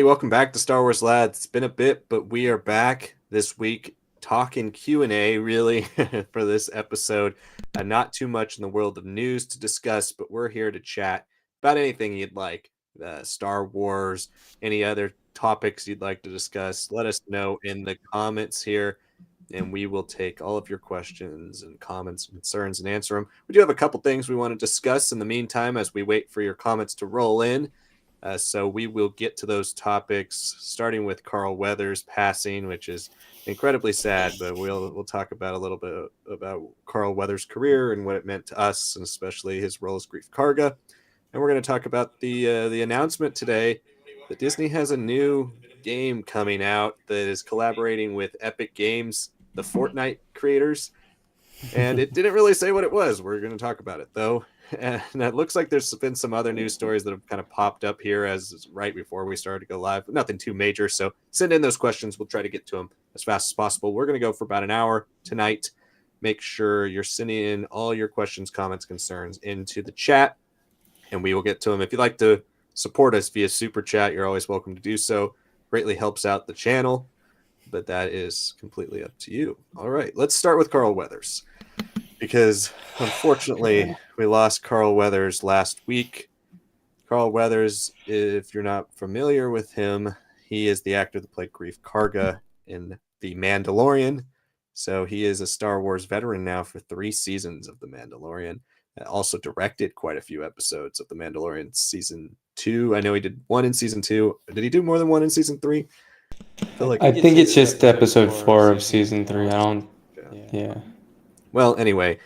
Welcome back to Star Wars Lads. It's been a bit, but we are back this week talking Q&A really for this episode. Not too much in the world of news to discuss, but we're here to chat about anything you'd like. Star Wars, any other topics you'd like to discuss, let us know in the comments here, and we will take all of your questions and comments and concerns and answer them. We do have a couple things we want to discuss in the meantime as we wait for your comments to roll in. So we will get to those topics, starting with Carl Weathers passing, which is incredibly sad. But we'll talk about a little bit about Carl Weathers' career and what it meant to us, and especially his role as Greef Karga. And we're going to talk about the announcement today that Disney has a new game coming out that is collaborating with Epic Games, the Fortnite creators. And it didn't really say what it was. We're going to talk about it, though. And it looks like there's been some other news stories that have kind of popped up here as right before we started to go live. Nothing too major. So send in those questions. We'll try to get to them as fast as possible. We're going to go for about an hour tonight. Make sure you're sending in all your questions, comments, concerns into the chat, and we will get to them. If you'd like to support us via Super Chat, you're always welcome to do so. Greatly helps out the channel, but that is completely up to you. All right, let's start with Carl Weathers, because unfortunately we lost Carl Weathers last week. Carl Weathers, if you're not familiar with him, he is the actor that played Greef Karga in The Mandalorian. So he is a Star Wars veteran now for 3 seasons of The Mandalorian. Also directed quite a few episodes of The Mandalorian season 2. I know he did 1 in season 2. Did he do more than 1 in season 3? I think it's just episode 4 of season 3. I don't. Yeah. Well, anyway,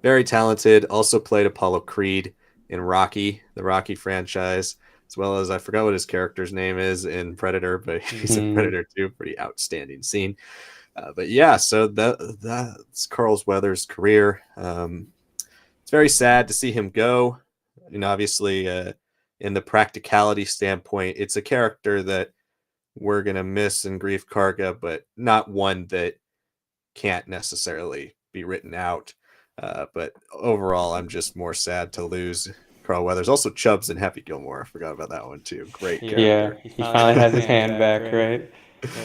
very talented. Also played Apollo Creed in Rocky, the Rocky franchise, as well as I forgot what his character's name is in Predator, but he's in Predator 2. Pretty outstanding scene. But yeah, so that's Carl Weathers' career. It's very sad to see him go. And obviously, in the practicality standpoint, it's a character that we're going to miss in Greef Karga, but not one that can't necessarily be written out. But overall, I'm just more sad to lose Carl Weathers. Also, Chubbs and Happy Gilmore. I forgot about that one too. Great character. Yeah, he finally has his hand back, right?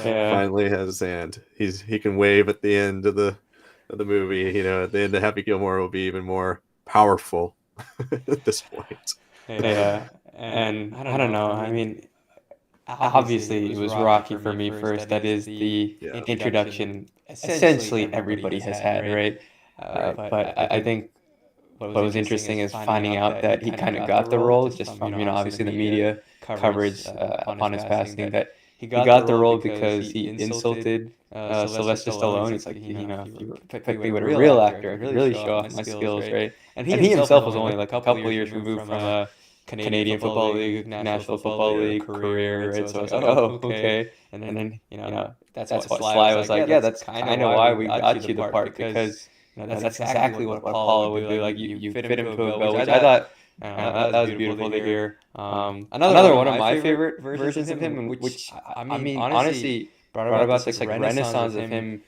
Yeah. Finally has his hand. He can wave at the end of the movie. You know, at the end of Happy Gilmore will be even more powerful at this point. Yeah, and I don't know. I mean, obviously it was Rocky for me first. That is the introduction essentially everybody has had, right? But I think what was interesting is finding out that he kind of got the role just from, obviously the media coverage upon his passing, that he got the role because he insulted Sylvester Stallone. He's like, if you pick me with a real actor, I could really show off my skills, right? And he himself was only like a couple years removed from a Canadian Football League, National Football League career, right? So I was like, oh, okay. And then, that's what Sly was like, yeah, that's kind of why we got you the part, because that's exactly what Apollo would do. Like, you fit him to a bill, which I thought that was beautiful to hear. Another one of my favorite versions of him, which I mean, honestly, brought about this like renaissance of him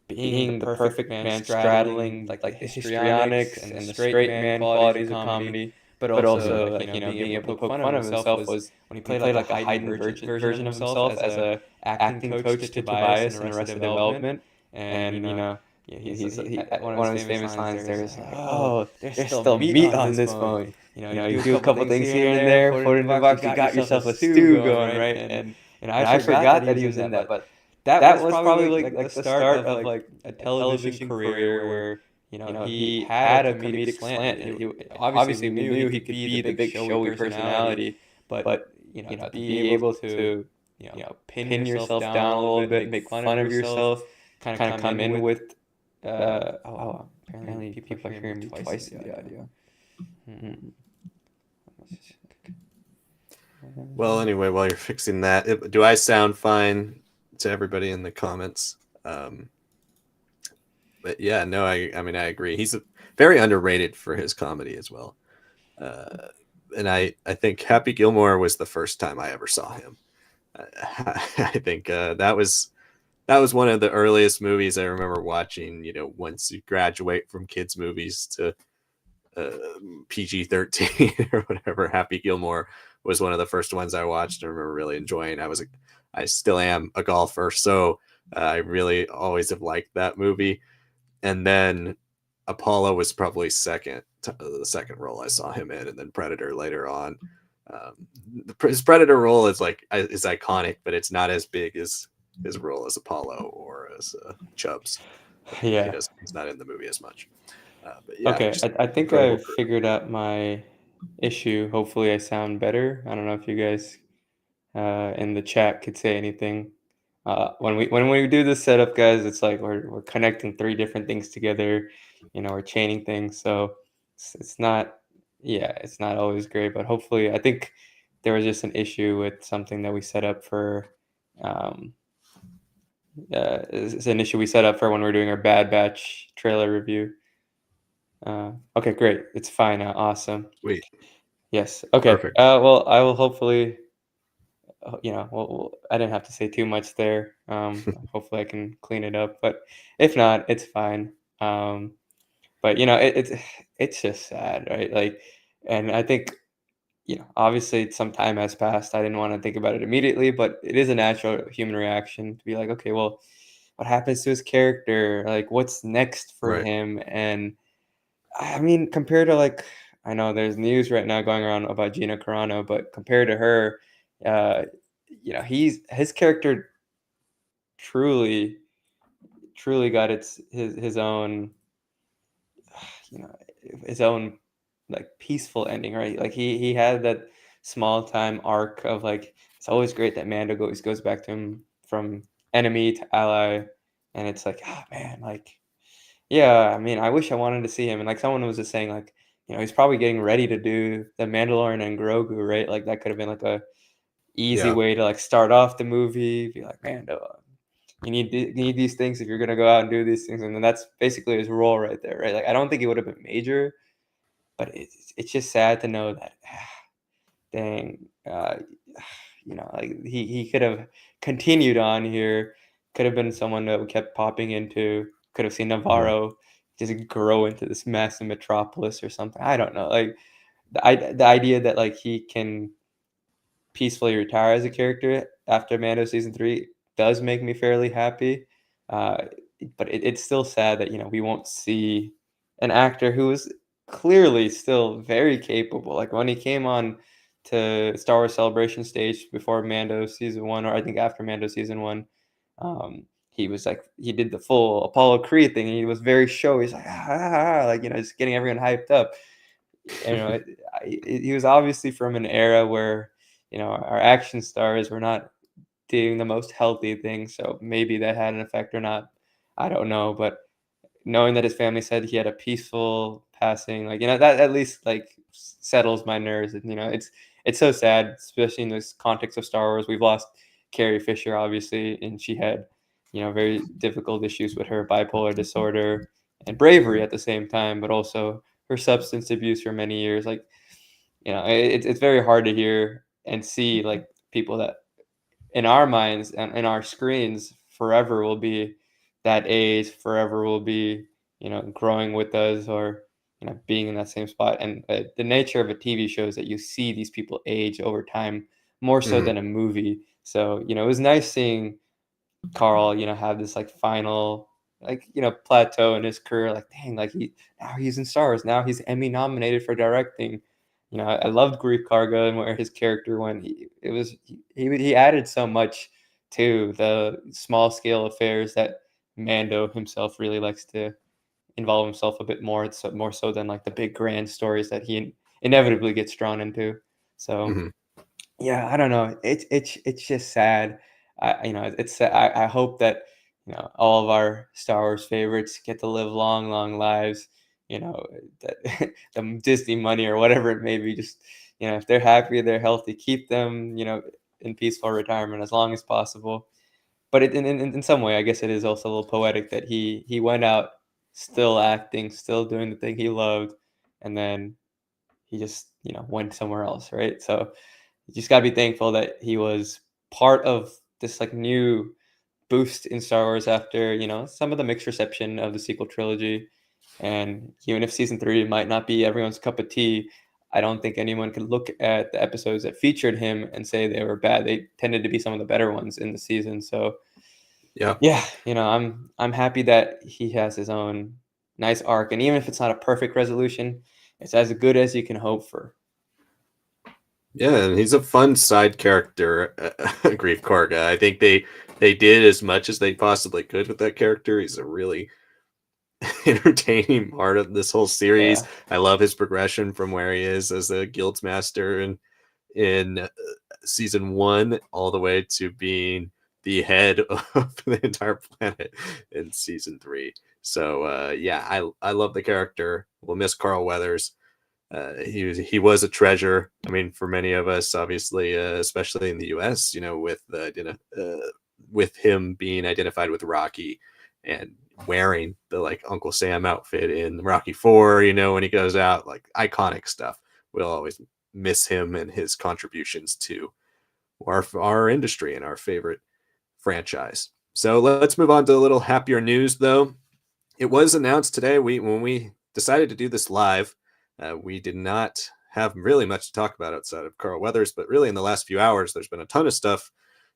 being the perfect man, straddling like the histrionics and the straight man qualities of comedy, but also like, being able to poke fun of himself, was when he played like a heightened version of himself as a acting coach to Tobias and Arrested Development. And he's one of his famous lines there is like, "Oh, there's still meat on this bone. You do a couple things here and there, put it in the box, you got yourself a stew going, right?" And I forgot that he was in that, but that was probably like the start of like a television career where he had a comedic slant. He obviously knew he could be the big showy personality, but to be able to pin yourself down a little bit, make fun of yourself, kind of come in with apparently people are hearing me twice in the audio. Well, anyway, while you're fixing that, do I sound fine to everybody in the comments? But yeah, no, I mean, I agree. He's very underrated for his comedy as well. And I think Happy Gilmore was the first time I ever saw him. I think that was one of the earliest movies I remember watching, once you graduate from kids' movies to PG-13 or whatever. Happy Gilmore was one of the first ones I watched and remember really enjoying. I still am a golfer, so I really always have liked that movie. And then Apollo was probably the second role I saw him in, and then Predator later on. His Predator role is iconic, but it's not as big as his role as Apollo or as Chubbs. Yeah. He's not in the movie as much. But yeah, Okay, just I think incredible I career. figured out my issue. Hopefully, I sound better. I don't know if you guys in the chat could say anything. When we do this setup, guys, it's like we're connecting three different things together. We're chaining things, so it's not, yeah, it's not always great. But hopefully, I think there was just an issue with something that we set up for. Um, it's an issue we set up for when we're doing our Bad Batch trailer review. Okay, great. It's fine now. Awesome. Sweet. Yes. Okay. Perfect. Well, I will hopefully, I didn't have to say too much there. Hopefully I can clean it up, but if not, it's fine. But it's just sad, right? Like, and I think, obviously some time has passed. I didn't want to think about it immediately, but it is a natural human reaction to be like, okay, well, what happens to his character? Like, what's next for Right. him? And I mean, compared to like, I know there's news right now going around about Gina Carano, but compared to her, uh, his character truly, truly got his own, you know, his own like peaceful ending, right? Like he had that small time arc of like it's always great that Mando goes back to him from enemy to ally, and it's like, oh man, like yeah, I mean, I wish I wanted to see him. And like someone was just saying, like, he's probably getting ready to do the Mandalorian and Grogu, right? Like that could have been like a easy Yeah. way to like start off the movie. Be like, Mando, you need these things if you're gonna go out and do these things. And then that's basically his role right there, right? Like I don't think it would have been major, but it's just sad to know that, dang, like he could have continued on here. Could have been someone that we kept popping into. Could have seen Mhm. Navarro just grow into this massive metropolis or something. I don't know. Like the idea that like he can peacefully retire as a character after Mando season 3 does make me fairly happy. Uh, but it's still sad that we won't see an actor who is clearly still very capable. Like when he came on to Star Wars Celebration stage before Mando season 1, or I think after Mando season 1, he was like he did the full Apollo Creed thing. He was very showy. He's like like just getting everyone hyped up. He was obviously from an era where our action stars were not doing the most healthy things, so maybe that had an effect or not. I don't know, but knowing that his family said he had a peaceful passing, like that at least like settles my nerves. And it's so sad, especially in this context of Star Wars. We've lost Carrie Fisher, obviously, and she had very difficult issues with her bipolar disorder and bravery at the same time, but also her substance abuse for many years. Like it's very hard to hear and see like people that in our minds and in our screens forever will be that age, forever will be growing with us, or being in that same spot. And the nature of a TV show is that you see these people age over time more so Mhm. than a movie. So it was nice seeing Carl, have this like final like plateau in his career. Like dang, like now he's in Star Wars. Now he's Emmy nominated for directing. I loved Greef Karga and where his character went. He added so much to the small scale affairs that Mando himself really likes to involve himself a bit more. It's more so than like the big grand stories that he inevitably gets drawn into. So Mhm. yeah, I don't know. It's just sad. It's I hope that all of our Star Wars favorites get to live long, long lives. That the Disney money or whatever it may be, just if they're happy, they're healthy, keep them in peaceful retirement as long as possible. But in some way, I guess it is also a little poetic that he went out still acting, still doing the thing he loved, and then he just went somewhere else, right? So you just gotta be thankful that he was part of this like new boost in Star Wars after some of the mixed reception of the sequel trilogy. And even if season 3 might not be everyone's cup of tea, I don't think anyone could look at the episodes that featured him and say they were bad. They tended to be some of the better ones in the season. So Yeah. yeah, I'm happy that he has his own nice arc, and even if it's not a perfect resolution, it's as good as you can hope for. Yeah, and he's a fun side character, Greef Karga. I think they did as much as they possibly could with that character. He's a really entertaining part of this whole series. Yeah. I love his progression from where he is as a guilds master and in season 1 all the way to being the head of the entire planet in season 3. So yeah, I love the character. We'll miss Carl Weathers. He was a treasure. I mean, for many of us, obviously, especially in the U.S., with him being identified with Rocky and wearing the like Uncle Sam outfit in Rocky 4, when he goes out, like iconic stuff. We'll always miss him and his contributions to our industry and our favorite franchise. So let's move on to a little happier news, though. It was announced today. When we decided to do this live, we did not have really much to talk about outside of Carl Weathers, but really in the last few hours, there's been a ton of stuff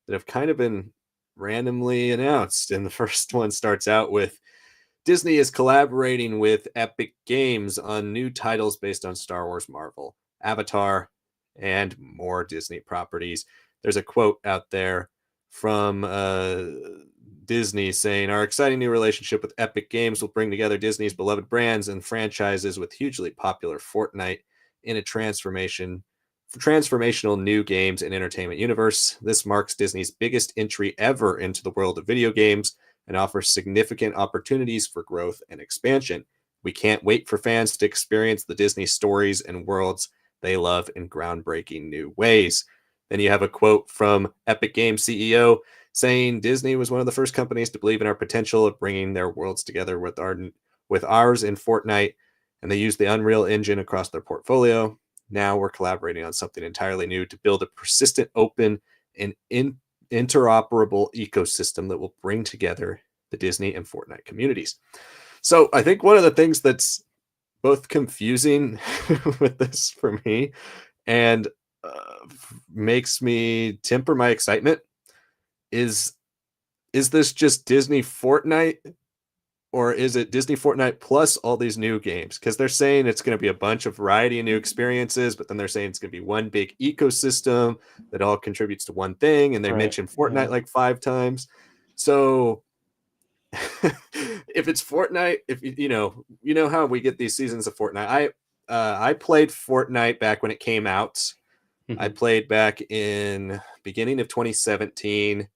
that have kind of been randomly announced. And the first one starts out with Disney is collaborating with Epic Games on new titles based on Star Wars, Marvel, Avatar, and more Disney properties. There's a quote out there from Disney saying, "Our exciting new relationship with Epic Games will bring together Disney's beloved brands and franchises with hugely popular Fortnite in a transformational new games and entertainment universe. This marks Disney's biggest entry ever into the world of video games and offers significant opportunities for growth and expansion. We can't wait for fans to experience the Disney stories and worlds they love in groundbreaking new ways." Then you have a quote from Epic Games CEO saying, "Disney was one of the first companies to believe in our potential of bringing their worlds together with ours in Fortnite, and they used the Unreal Engine across their portfolio. Now we're collaborating on something entirely new to build a persistent, open, and interoperable ecosystem that will bring together the Disney and Fortnite communities." So I think one of the things that's both confusing with this for me and makes me temper my excitement is this just Disney Fortnite, or is it Disney Fortnite plus all these new games? Because they're saying it's going to be a bunch of variety of new experiences, but then they're saying it's going to be one big ecosystem that all contributes to one thing, and they Right. mentioned Fortnite Yeah. like 5 times. So if it's Fortnite, if how we get these seasons of Fortnite. I played Fortnite back when it came out. I Mhm. played back in beginning of 2017.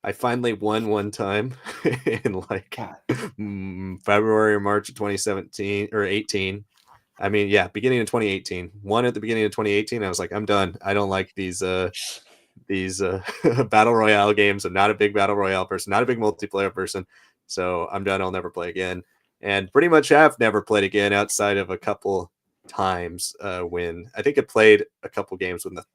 I finally won one time in like God. February or March of 2017 or 18. I mean, yeah, beginning of 2018. One at the beginning of 2018. I was like, I'm done. I don't like these battle royale games. I'm not a big battle royale person, not a big multiplayer person. So I'm done. I'll never play again. And pretty much have never played again outside of a couple times when I think I played a couple games when the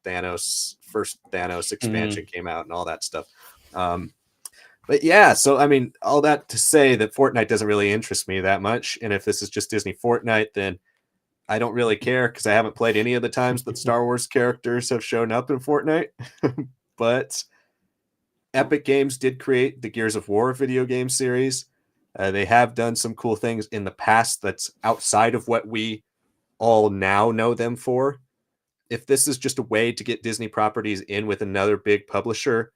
first Thanos expansion came out and all that stuff. But yeah, so I mean, all that to say that Fortnite doesn't really interest me that much. And if this is just Disney Fortnite, then I don't really care because I haven't played any of the times that Star Wars characters have shown up in Fortnite. But Epic Games did create the Gears of War video game series. They have done some cool things in the past that's outside of what we all now know them for. If this is just a way to get Disney properties in with another big publisher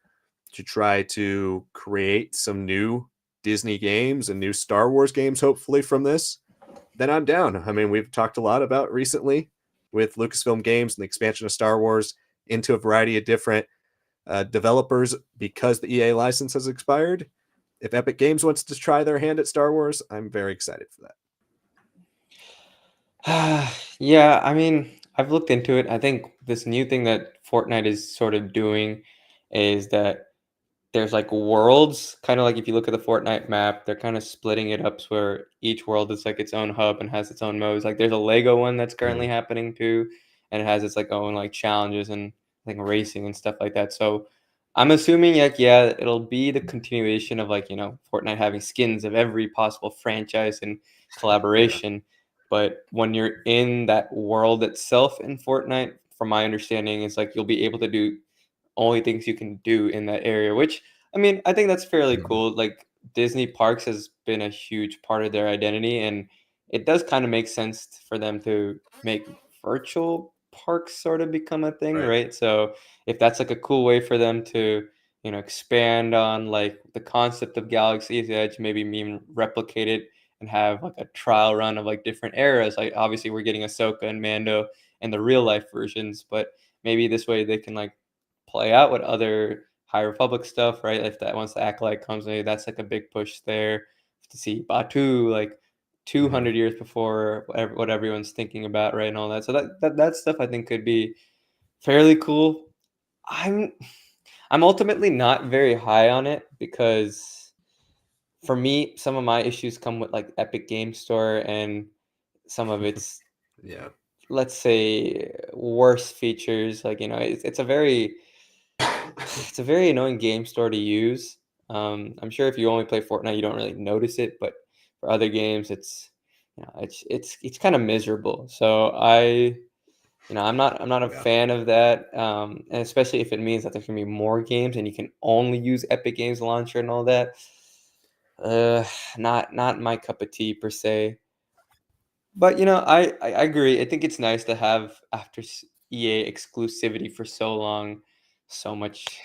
to try to create some new Disney games and new Star Wars games, hopefully from this, then I'm down. I mean, we've talked a lot about recently with Lucasfilm Games and the expansion of Star Wars into a variety of different developers because the EA license has expired. If Epic Games wants to try their hand at Star Wars, I'm very excited for that. Yeah, I mean, I've looked into it. I think this new thing that Fortnite is sort of doing is that there's like worlds, kind of like if you look at the Fortnite map, they're kind of splitting it up so where each world is like its own hub and has its own modes. Like there's a Lego one that's currently Mhm. happening too, and it has its like own like challenges and like racing and stuff like that. So I'm assuming like yeah, it'll be the continuation of like Fortnite having skins of every possible franchise and Yeah. collaboration. But when you're in that world itself in Fortnite, from my understanding, it's like you'll be able to do only things you can do in that area, which I mean, I think that's fairly Mhm. cool. Like Disney parks has been a huge part of their identity, and it does kind of make sense for them to make virtual parks sort of become a thing, Right. right? So if that's like a cool way for them to, expand on like the concept of Galaxy's Edge, maybe replicate it and have like a trial run of like different eras. Like obviously we're getting Ahsoka and Mando and the real life versions, but maybe this way they can like play out with other High Republic stuff, right? If that once the Acolyte comes, maybe that's like a big push there to see Batu like Mhm. 200 years before what everyone's thinking about, right? And all that. So that stuff I think could be fairly cool. I'm I'm ultimately not very high on it because for me, some of my issues come with like Epic Game Store and some of its, Yeah. let's say, worse features. Like, it's a very it's a very annoying game store to use. I'm sure if you only play Fortnite, you don't really notice it, but for other games, it's kind of miserable. So I'm not a Yeah. fan of that, and especially if it means that there's gonna be more games and you can only use Epic Games Launcher and all that. Uh, not my cup of tea per se. But I agree. I think it's nice to have after EA exclusivity for so long, so much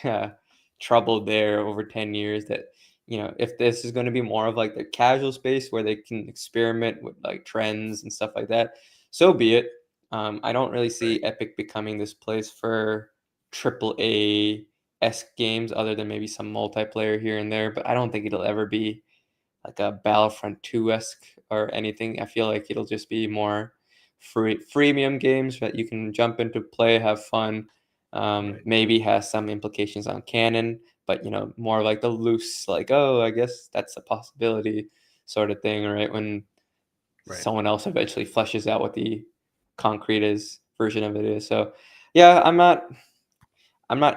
trouble there over 10 years. That if this is going to be more of like the casual space where they can experiment with like trends and stuff like that, so be it. I don't really Right. see Epic becoming this place for triple A esque games, other than maybe some multiplayer here and there. But I don't think it'll ever be like a Battlefront 2-esque or anything. I feel like it'll just be more freemium games that you can jump into, play, have fun. Right. Maybe has some implications on canon, but more like the loose, like, oh, I guess that's a possibility sort of thing, right? When Right. someone else eventually fleshes out what the concrete is version of it is. So yeah, I'm not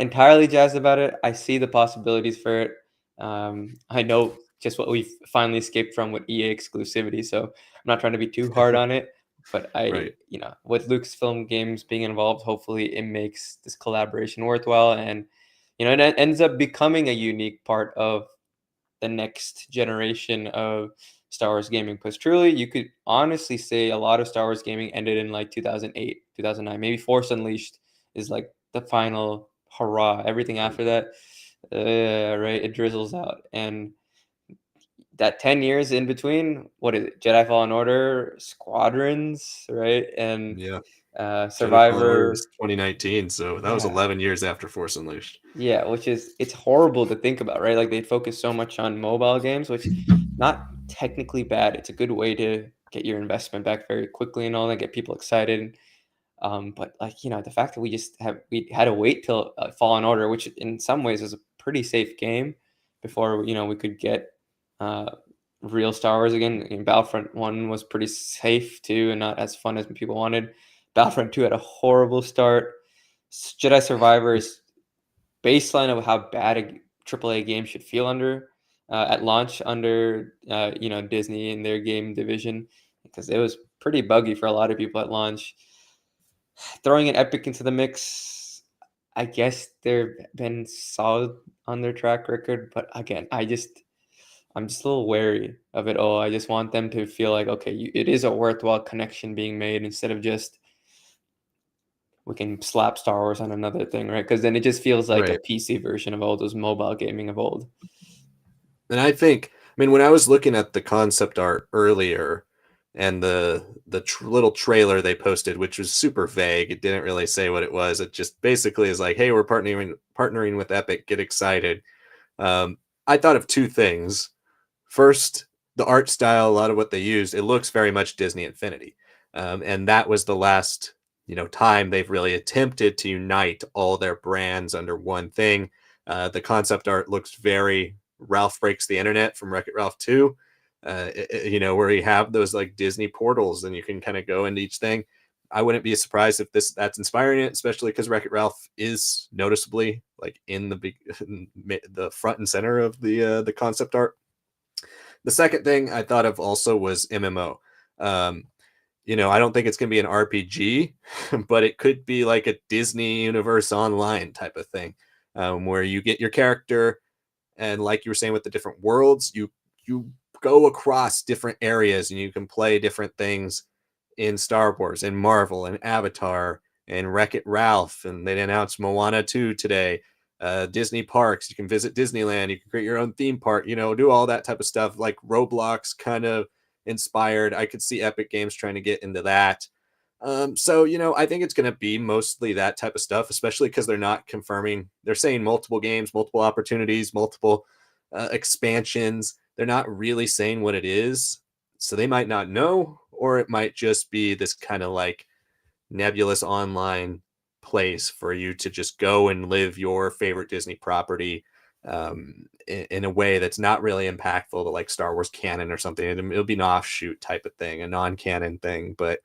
entirely jazzed about it. I see the possibilities for it. I know just what we've finally escaped from with EA exclusivity, so I'm not trying to be too hard on it. But Right. with Lucasfilm Games being involved, hopefully it makes this collaboration worthwhile, and it ends up becoming a unique part of the next generation of Star Wars gaming. Because truly, you could honestly say a lot of Star Wars gaming ended in like 2008, 2009. Maybe Force Unleashed is like the final hurrah. Everything after that, right, it drizzles out. And that 10 years in between, what is it? Jedi Fallen Order, Squadrons, right? And Yeah. Jedi Fallen Order was Survivor. 2019, so that was Yeah. 11 years after Force Unleashed. Yeah, which is it's horrible to think about, right? Like they focus so much on mobile games, which not technically bad. It's a good way to get your investment back very quickly and all that, get people excited. But like the fact that we had to wait till Fallen Order, which in some ways is a pretty safe game, before we could get uh, real Star Wars again. Battlefront 1 was pretty safe too, and not as fun as people wanted. Battlefront 2 had a horrible start. Jedi Survivor is baseline of how bad a AAA game should feel under at launch under Disney and their game division, because it was pretty buggy for a lot of people at launch. Throwing an Epic into the mix, I guess they've been solid on their track record, but again, I'm just a little wary of it all. I just want them to feel like, okay, it is a worthwhile connection being made, instead of just we can slap Star Wars on another thing, right? Because then it just feels like a Right. PC version of all those mobile gaming of old. And I mean, when I was looking at the concept art earlier and the little trailer they posted, which was super vague, it didn't really say what it was. It just basically is like, "Hey, we're partnering with Epic. Get excited." I thought of two things. First, the art style, a lot of what they used, it looks very much Disney Infinity, and that was the last time they've really attempted to unite all their brands under one thing. The concept art looks very Ralph Breaks the Internet from Wreck It Ralph 2. Where you have those like Disney portals and you can kind of go into each thing. I wouldn't be surprised if that's inspiring it, especially because Wreck It Ralph is noticeably like in the big, the front and center of the concept art. The second thing I thought of also was MMO. Um, I don't think it's going to be an RPG, but it could be like a Disney Universe Online type of thing, where you get your character, and like you were saying with the different worlds, you go across different areas and you can play different things in Star Wars and Marvel and Avatar and Wreck-It Ralph, and they announced Moana 2 today. Disney parks, you can visit Disneyland, you can create your own theme park, do all that type of stuff, like Roblox kind of inspired. I could see Epic Games trying to get into that. So, I think it's going to be mostly that type of stuff, especially because they're not confirming. They're saying multiple games, multiple opportunities, multiple expansions. They're not really saying what it is. So they might not know, or it might just be this kind of like nebulous online place for you to just go and live your favorite Disney property in a way that's not really impactful to like Star Wars canon or something. It'll be an offshoot type of thing, a non-canon thing. But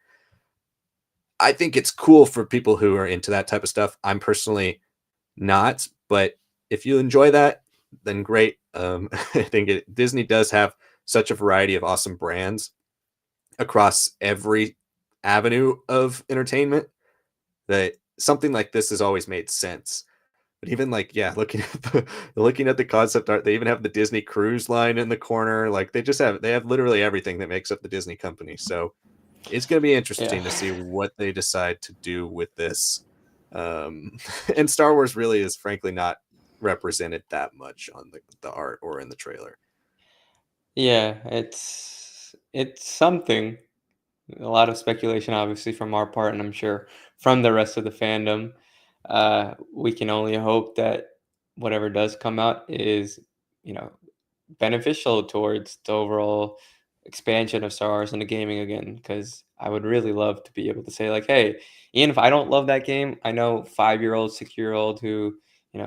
I think it's cool for people who are into that type of stuff. I'm personally not, but if you enjoy that, then great. I think Disney does have such a variety of awesome brands across every avenue of entertainment that something like this has always made sense. But even like, yeah, looking at the concept art, they even have the Disney Cruise Line in the corner. Like they have literally everything that makes up the Disney company. So it's going to be interesting to see what they decide to do with this. And Star Wars really is frankly not represented that much on the art or in the trailer. Yeah, it's something. A lot of speculation, obviously, from our part, and I'm sure from the rest of the fandom. We can only hope that whatever does come out is, you know, beneficial towards the overall expansion of Star Wars into gaming again. Because I would really love to be able to say, like, hey, even if I don't love that game, I know 5-year-old, 6-year-old who,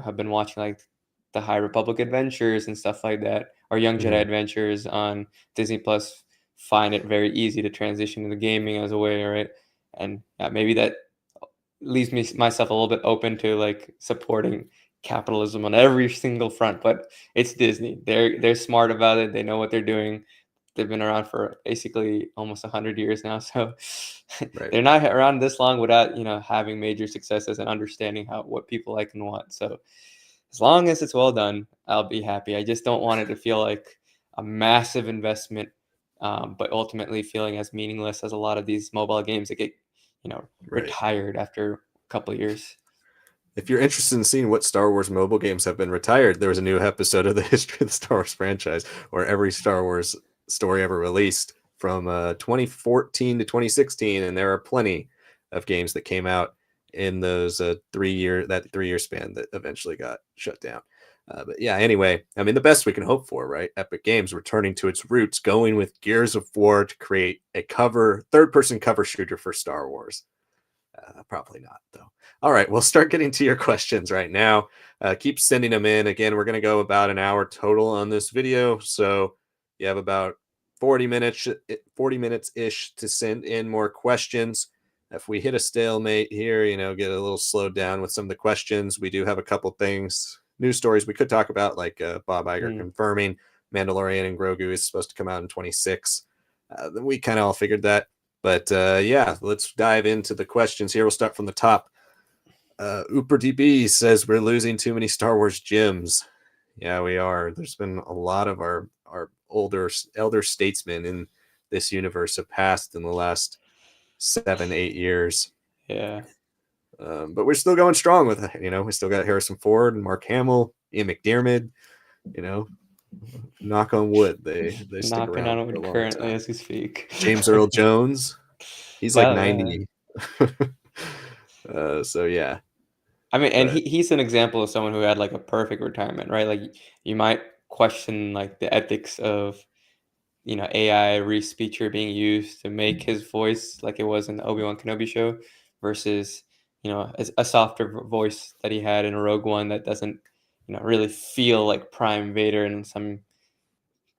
have been watching like the High Republic Adventures and stuff like that, or Young Jedi Adventures on Disney Plus, find it very easy to transition into gaming as a way, right? And maybe that leaves myself a little bit open to like supporting capitalism on every single front. But it's Disney. They're smart about it. They know what they're doing. They've been around for basically almost 100 years now, so Right. they're not around this long without having major successes and understanding what people like and want. So as long as it's well done, I'll be happy. I just don't want it to feel like a massive investment, but ultimately feeling as meaningless as a lot of these mobile games that get, Right. retired after a couple of years. If you're interested in seeing what Star Wars mobile games have been retired, there was a new episode of the history of the Star Wars franchise, where every Star Wars story ever released from 2014 to 2016, and there are plenty of games that came out in those 3-year span that eventually got shut down. But yeah, anyway, I mean, the best we can hope for, right? Epic Games returning to its roots, going with Gears of War to create a third-person cover shooter for Star Wars. Probably not, though. All right, we'll start getting to your questions right now. Keep sending them in. Again, we're going to go about an hour total on this video, so you have about 40 minutes ish to send in more questions. If we hit a stalemate here, get a little slowed down with some of the questions. We do have a couple things, news stories we could talk about, like Bob Iger confirming Mandalorian and Grogu is supposed to come out in 26. We kind of all figured that. But yeah, let's dive into the questions here. We'll start from the top. UperDB says we're losing too many Star Wars gems. Yeah, we are. There's been a lot of our elder statesmen in this universe have passed in the last 7-8 years. Yeah. But we're still going strong with it. We still got Harrison Ford and Mark Hamill, Ian McDiarmid. Knock on wood, they stick Knocking around on for a wood long currently time. as we speak. James Earl Jones, he's like Yeah. 90. So yeah. I mean, and But he's an example of someone who had like a perfect retirement, right? Like you might question like the ethics of AI Reese feature being used to make his voice like it was in the Obi-Wan Kenobi show versus a softer voice that he had in Rogue One that doesn't really feel like Prime Vader in some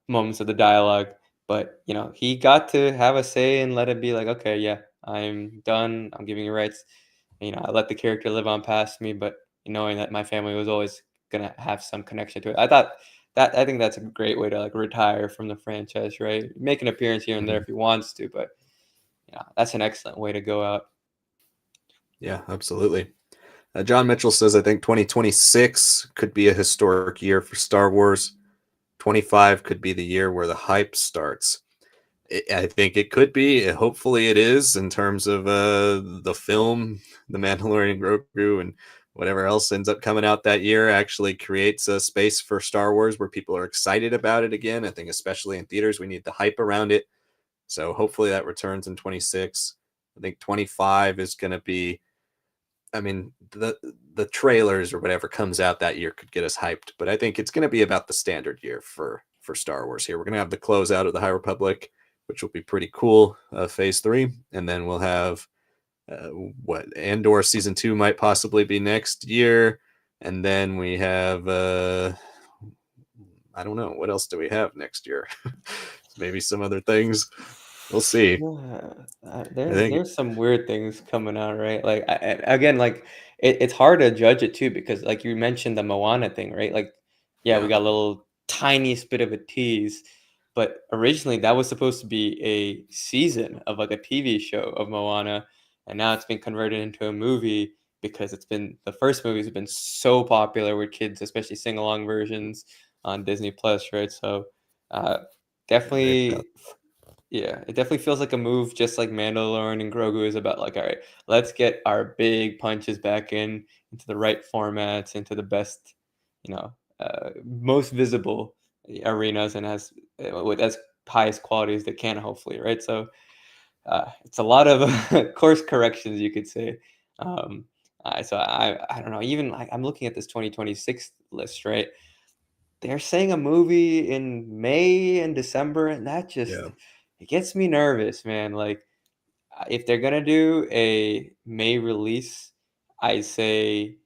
moments of the dialogue. But he got to have a say and let it be like, okay, yeah, I'm done, I'm giving you rights. I let the character live on past me, but knowing that my family was always gonna have some connection to it. I think that's a great way to like retire from the franchise, right? Make an appearance here and there if he wants to, but that's an excellent way to go out. Yeah, absolutely. John Mitchell says, I think 2026 could be a historic year for Star Wars. 25 could be the year where the hype starts. I think it could be. Hopefully, it is in terms of the film, The Mandalorian, Grogu, and whatever else ends up coming out that year actually creates a space for Star Wars where people are excited about it again. I think, especially in theaters, we need the hype around it. So hopefully that returns in 26. I think 25 is going to be. I mean, the trailers or whatever comes out that year could get us hyped, but I think it's going to be about the standard year for Star Wars here. We're going to have the closeout of the High Republic, which will be pretty cool, Phase 3, and then we'll have what Andor Season 2 might possibly be next year, and then we have I don't know, what else do we have next year? Maybe some other things. We'll see. Yeah, I think there's some weird things coming out, right? Like again, like it's hard to judge it too because like you mentioned the Moana thing, right? Like, yeah, we yeah, got a little tiniest bit of a tease, but originally that was supposed to be a season of like a TV show of Moana, and now it's been converted into a movie because the first movies have been so popular with kids, especially sing along versions on Disney Plus, right? So, uh, they've got definitely. Yeah, it definitely feels like a move just like Mandalorian and Grogu is about like, all right, let's get our big punches back into the right formats, into the best, most visible arenas and as with as highest quality as they can, hopefully, right? So it's a lot of course corrections, you could say. Um, so I don't know. Even like I'm looking at this 2026 list, right? They're saying a movie in May and December, and that yeah, just it gets me nervous, man. Like, if they're gonna do a May release, I say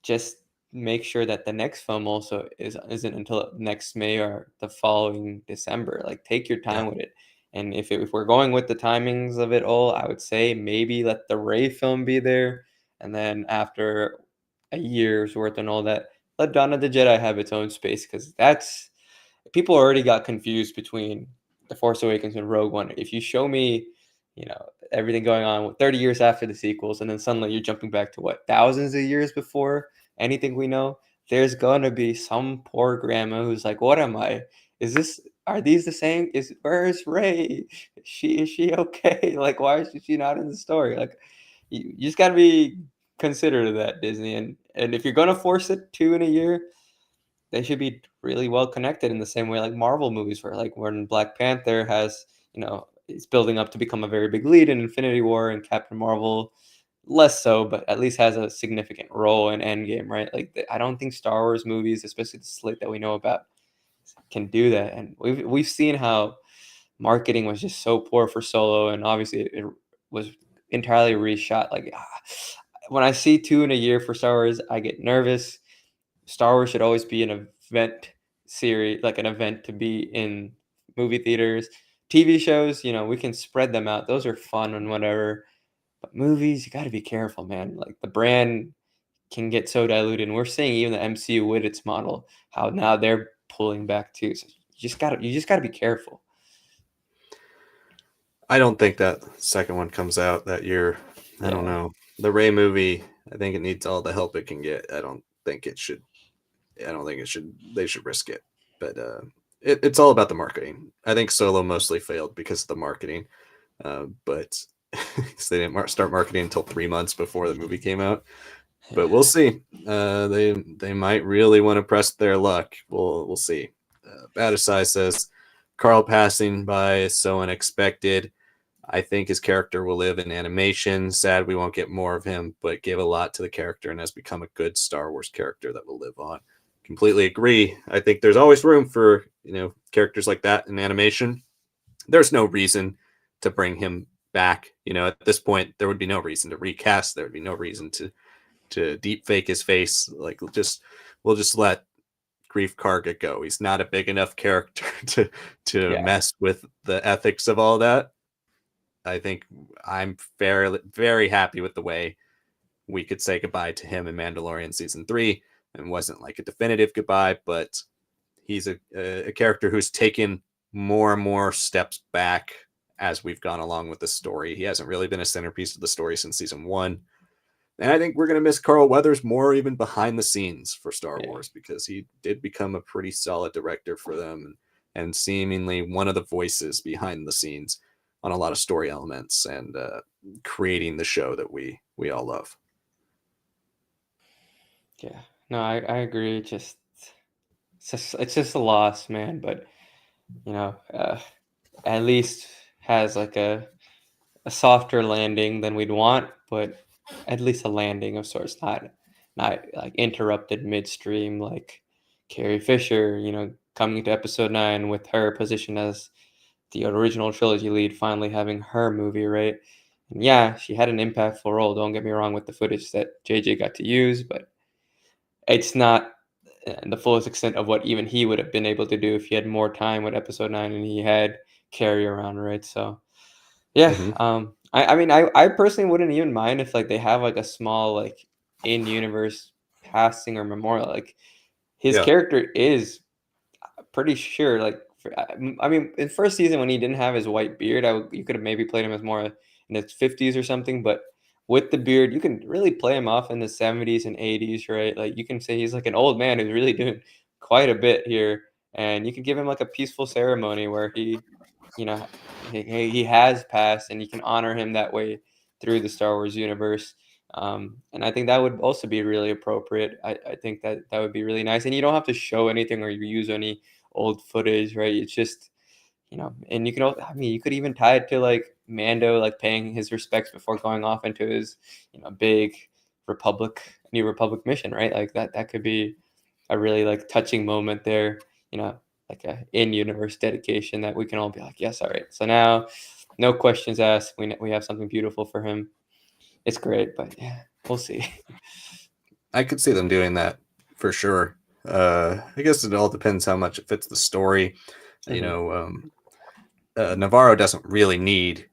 just make sure that the next film also isn't until next May or the following December. Like, take your yeah. time with it. And if we're going with the timings of it all, I would say maybe let the Ray film be there, and then after a year's worth and all that, let Dawn of the Jedi have its own space because that's people already got confused between The Force Awakens and Rogue One. If you show me, everything going on 30 years after the sequels, and then suddenly you're jumping back to what thousands of years before anything we know, there's gonna be some poor grandma who's like, "What am I? Is this? Are these the same? Where's Ray? Is she okay? Like, why is she not in the story? Like, you just gotta be considerate of that, Disney. And if you're gonna force it two in a year, they should be really well connected in the same way like Marvel movies were. Like when Black Panther has, it's building up to become a very big lead in Infinity War, and Captain Marvel less so, but at least has a significant role in Endgame, right? Like I don't think Star Wars movies, especially the slate that we know about, can do that. And we've seen how marketing was just so poor for Solo, and obviously it was entirely reshot. Like when I see two in a year for Star Wars, I get nervous. Star Wars should always be an event series, like an event to be in movie theaters. TV shows, we can spread them out. Those are fun and whatever. But movies, you got to be careful, man. Like the brand can get so diluted. And we're seeing even the MCU with its model, how now they're pulling back too. So you just gotta be careful. I don't think that second one comes out that year. I don't Yeah. know. The Ray movie, I think it needs all the help it can get. I don't think it should. I don't think it should. They should risk it. But it's all about the marketing. I think Solo mostly failed because of the marketing. But they didn't start marketing until 3 months before the movie came out. But we'll see. They might really want to press their luck. We'll see. Badasai says Carl passing by is so unexpected. I think his character will live in animation. Sad we won't get more of him, but gave a lot to the character and has become a good Star Wars character that will live on. Completely agree. I think there's always room for characters like that in animation. There's no reason to bring him back. At this point, there would be no reason to recast. There would be no reason to deep fake his face. Like we'll just let Greef Karga go. He's not a big enough character to Yeah. mess with the ethics of all that. I think I'm very happy with the way we could say goodbye to him in Mandalorian season 3. It wasn't like a definitive goodbye, but he's a character who's taken more and more steps back as we've gone along with the story. He hasn't really been a centerpiece of the story since season 1. And I think we're going to miss Carl Weathers more even behind the scenes for Star Wars, because he did become a pretty solid director for them, and seemingly one of the voices behind the scenes on a lot of story elements and creating the show that we all love. Yeah, no, I agree. It's just a loss, man. But at least has like a softer landing than we'd want, but at least a landing of sorts, not like interrupted midstream like Carrie Fisher, coming to episode 9 with her position as the original trilogy lead, finally having her movie, right? And yeah, she had an impactful role. Don't get me wrong with the footage that JJ got to use, but it's not the fullest extent of what even he would have been able to do if he had more time with episode 9 and he had Carrie around, right? So yeah, Mm-hmm. I mean, I personally wouldn't even mind if like they have like a small like in-universe passing or memorial. Like his Yeah. character is pretty sure like I mean, in first season when he didn't have his white beard, you could have maybe played him as more in his 50s or something, but with the beard, you can really play him off in the 70s and 80s, right? Like you can say he's like an old man who's really doing quite a bit here, and you can give him like a peaceful ceremony where you know, he has passed, and you can honor him that way through the Star Wars universe. And I think that would also be really appropriate. I think that would be really nice. And you don't have to show anything or use any old footage, right? It's just, and you can, I mean, you could even tie it to like Mando, like paying his respects before going off into his, big New Republic mission, right? Like that could be a really like touching moment there, like a in-universe dedication that we can all be like, yes, all right. So now, no questions asked. We have something beautiful for him. It's great, but yeah, we'll see. I could see them doing that for sure. I guess it all depends how much it fits the story. You know, Navarro doesn't really need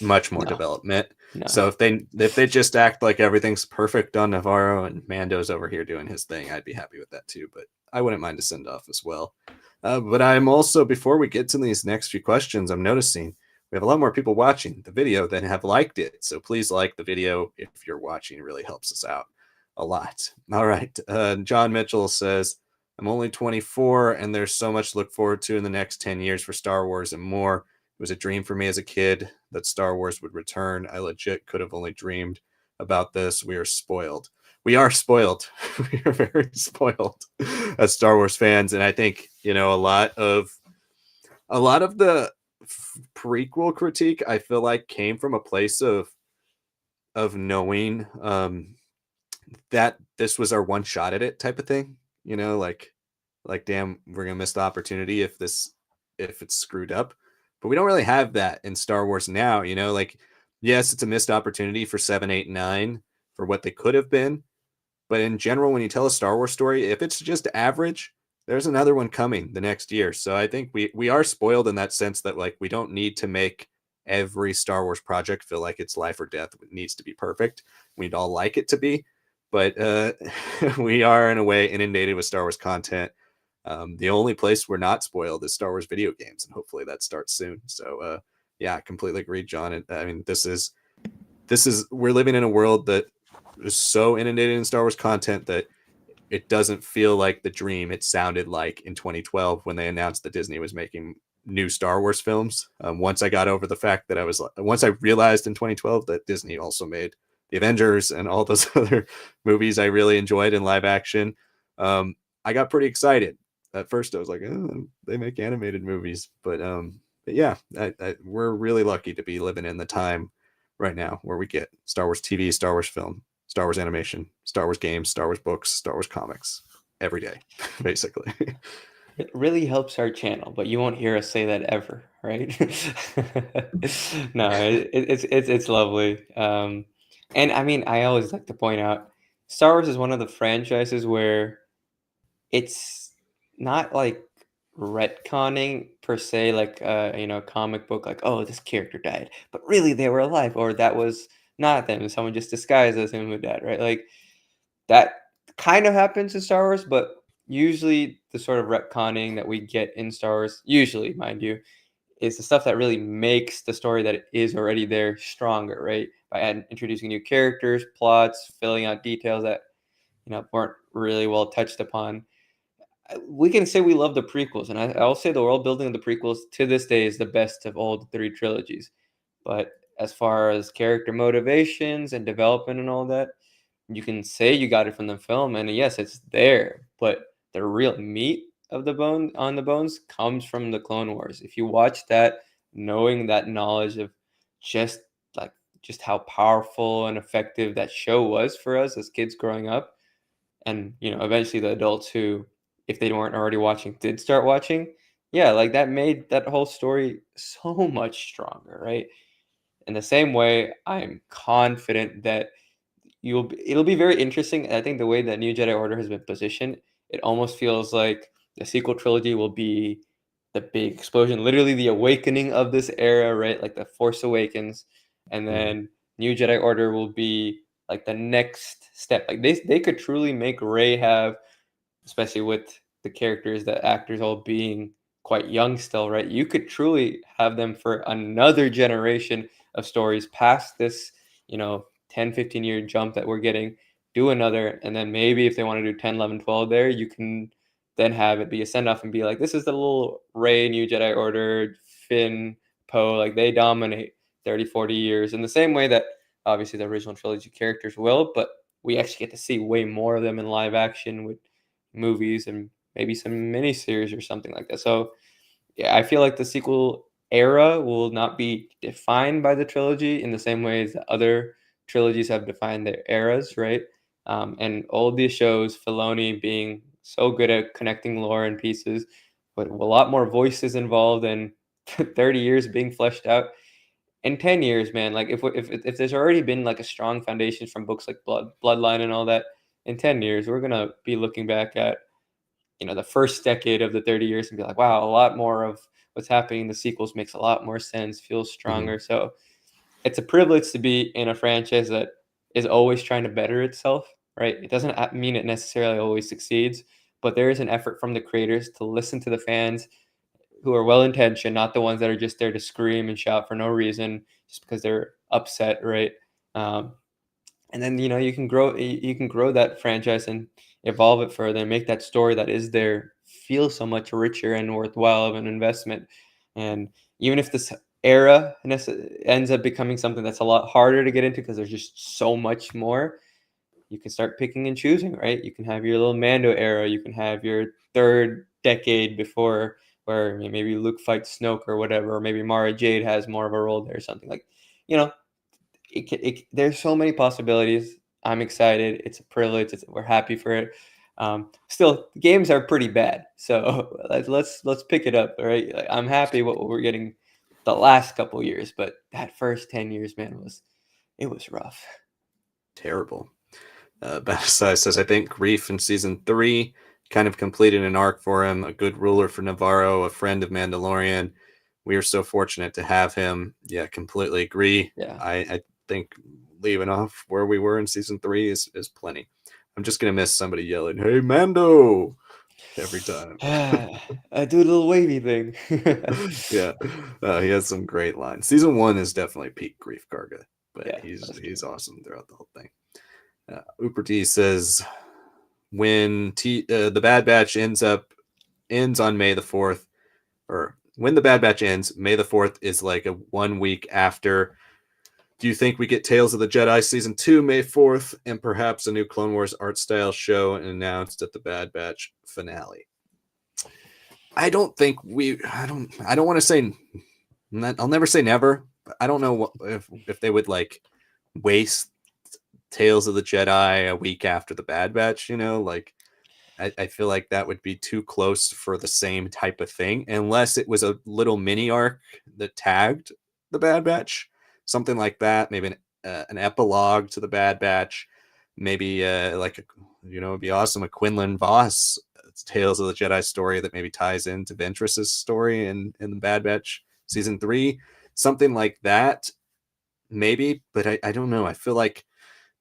much more No, development. no. So if they just act like everything's perfect on Navarro and Mando's over here doing his thing, I'd be happy with that too. But I wouldn't mind a send off as well. But I'm also, before we get to these next few questions, I'm noticing we have a lot more people watching the video than have liked it. So please like the video if you're watching. It really helps us out a lot. All right. John Mitchell says, I'm only 24 and there's so much to look forward to in the next 10 years for Star Wars and more. It was a dream for me as a kid that Star Wars would return. I legit could have only dreamed about this. We are spoiled. We are spoiled. We are very spoiled as Star Wars fans. And I think, a lot of the prequel critique, I feel like, came from a place of knowing that this was our one shot at it type of thing. Like damn, we're gonna miss the opportunity if it's screwed up. But we don't really have that in Star Wars now. Like, yes, it's a missed opportunity for 7, 8, 9 for what they could have been. But in general, when you tell a Star Wars story, if it's just average, there's another one coming the next year. So I think we are spoiled in that sense that, like, we don't need to make every Star Wars project feel like it's life or death. It needs to be perfect. We'd all like it to be, but we are in a way inundated with Star Wars content. The only place we're not spoiled is Star Wars video games, and hopefully that starts soon. So yeah, I completely agree, John. I mean, this is we're living in a world that is so inundated in Star Wars content that it doesn't feel like the dream it sounded like in 2012 when they announced that Disney was making new Star Wars films. Once I got over the fact that once I realized in 2012 that Disney also made the Avengers and all those other movies I really enjoyed in live action, I got pretty excited. At first I was like, oh, they make animated movies. But yeah, we're really lucky to be living in the time right now where we get Star Wars TV, Star Wars film, Star Wars animation, Star Wars games, Star Wars books, Star Wars comics every day, basically. It really helps our channel, but you won't hear us say that ever, right? No, it's lovely. And I mean, I always like to point out, Star Wars is one of the franchises where it's not like retconning per se, like comic book, like, oh, this character died, but really they were alive, or that was not them, someone just disguised as him who died, right? Like that kind of happens in Star Wars, but usually the sort of retconning that we get in Star Wars, usually, mind you, is the stuff that really makes the story that is already there stronger, right? By introducing new characters, plots, filling out details that weren't really well touched upon. We can say we love the prequels, and I'll say the world building of the prequels to this day is the best of all the three trilogies. But as far as character motivations and development and all that, you can say you got it from the film, and yes, it's there. But the real meat of the bone on the bones comes from the Clone Wars. If you watch that, knowing that knowledge of just like just how powerful and effective that show was for us as kids growing up, and eventually the adults who, if they weren't already watching, did start watching, yeah, like that made that whole story so much stronger, right? In the same way, I'm confident that it'll be very interesting. I think the way that New Jedi Order has been positioned, it almost feels like the sequel trilogy will be the big explosion, literally the awakening of this era, right? Like the Force Awakens, and then New Jedi Order will be like the next step. Like they could truly make Rey have, especially with the characters, the actors all being quite young still, right? You could truly have them for another generation of stories past this, 10, 15-year jump that we're getting, do another, and then maybe if they want to do 10, 11, 12 there, you can then have it be a send-off and be like, this is the little Rey, New Jedi Order, Finn, Poe, like they dominate 30, 40 years in the same way that obviously the original trilogy characters will, but we actually get to see way more of them in live action with movies and maybe some miniseries or something like that. So yeah, I feel like the sequel era will not be defined by the trilogy in the same way as the other trilogies have defined their eras, right? And all these shows, Filoni being so good at connecting lore and pieces, but a lot more voices involved and 30 years being fleshed out. In 10 years, man, like if there's already been like a strong foundation from books like Bloodline and all that, in 10 years, we're gonna be looking back at the first decade of the 30 years and be like, wow, a lot more of what's happening in the sequels makes a lot more sense, feels stronger. So it's a privilege to be in a franchise that is always trying to better itself, right? It doesn't mean it necessarily always succeeds, but there is an effort from the creators to listen to the fans who are well intentioned, not the ones that are just there to scream and shout for no reason just because they're upset, right? Um, and then you can grow that franchise and evolve it further and make that story that is there feel so much richer and worthwhile of an investment. And even if this era ends up becoming something that's a lot harder to get into because there's just so much more, you can start picking and choosing, right? You can have your little Mando era, you can have your third decade before where maybe Luke fights Snoke or whatever, or maybe Mara Jade has more of a role there or something. Like, you know there's so many possibilities. I'm excited. It's a privilege. We're happy for it. Still, games are pretty bad, so let's pick it up. All right, like, I'm happy what we're getting the last couple years, but that first 10 years, man, it was rough. Terrible. Batasai says, I think Greef in season 3 kind of completed an arc for him, a good ruler for Navarro, a friend of Mandalorian. We are so fortunate to have him. Yeah, completely agree. Yeah. I think leaving off where we were in season 3 is plenty. I'm just going to miss somebody yelling, hey, Mando, every time. I do a little wavy thing. Yeah, he has some great lines. Season 1 is definitely peak Greef Karga, but Yeah, he's awesome throughout the whole thing. Uper D says, when the Bad Batch ends on May the 4th, or when the Bad Batch ends, May the 4th is like a 1 week after. Do you think we get Tales of the Jedi season 2 May 4th, and perhaps a new Clone Wars art style show announced at the Bad Batch finale? I don't think I don't want to say. I'll never say never. But I don't know if they would like waste Tales of the Jedi a week after the Bad Batch. Like I feel like that would be too close for the same type of thing, unless it was a little mini arc that tagged the Bad Batch, something like that. Maybe an epilogue to the Bad Batch. Maybe it'd be awesome, a Quinlan Voss Tales of the Jedi story that maybe ties into Ventress's story in the Bad Batch season 3, something like that, maybe. But I don't know. I feel like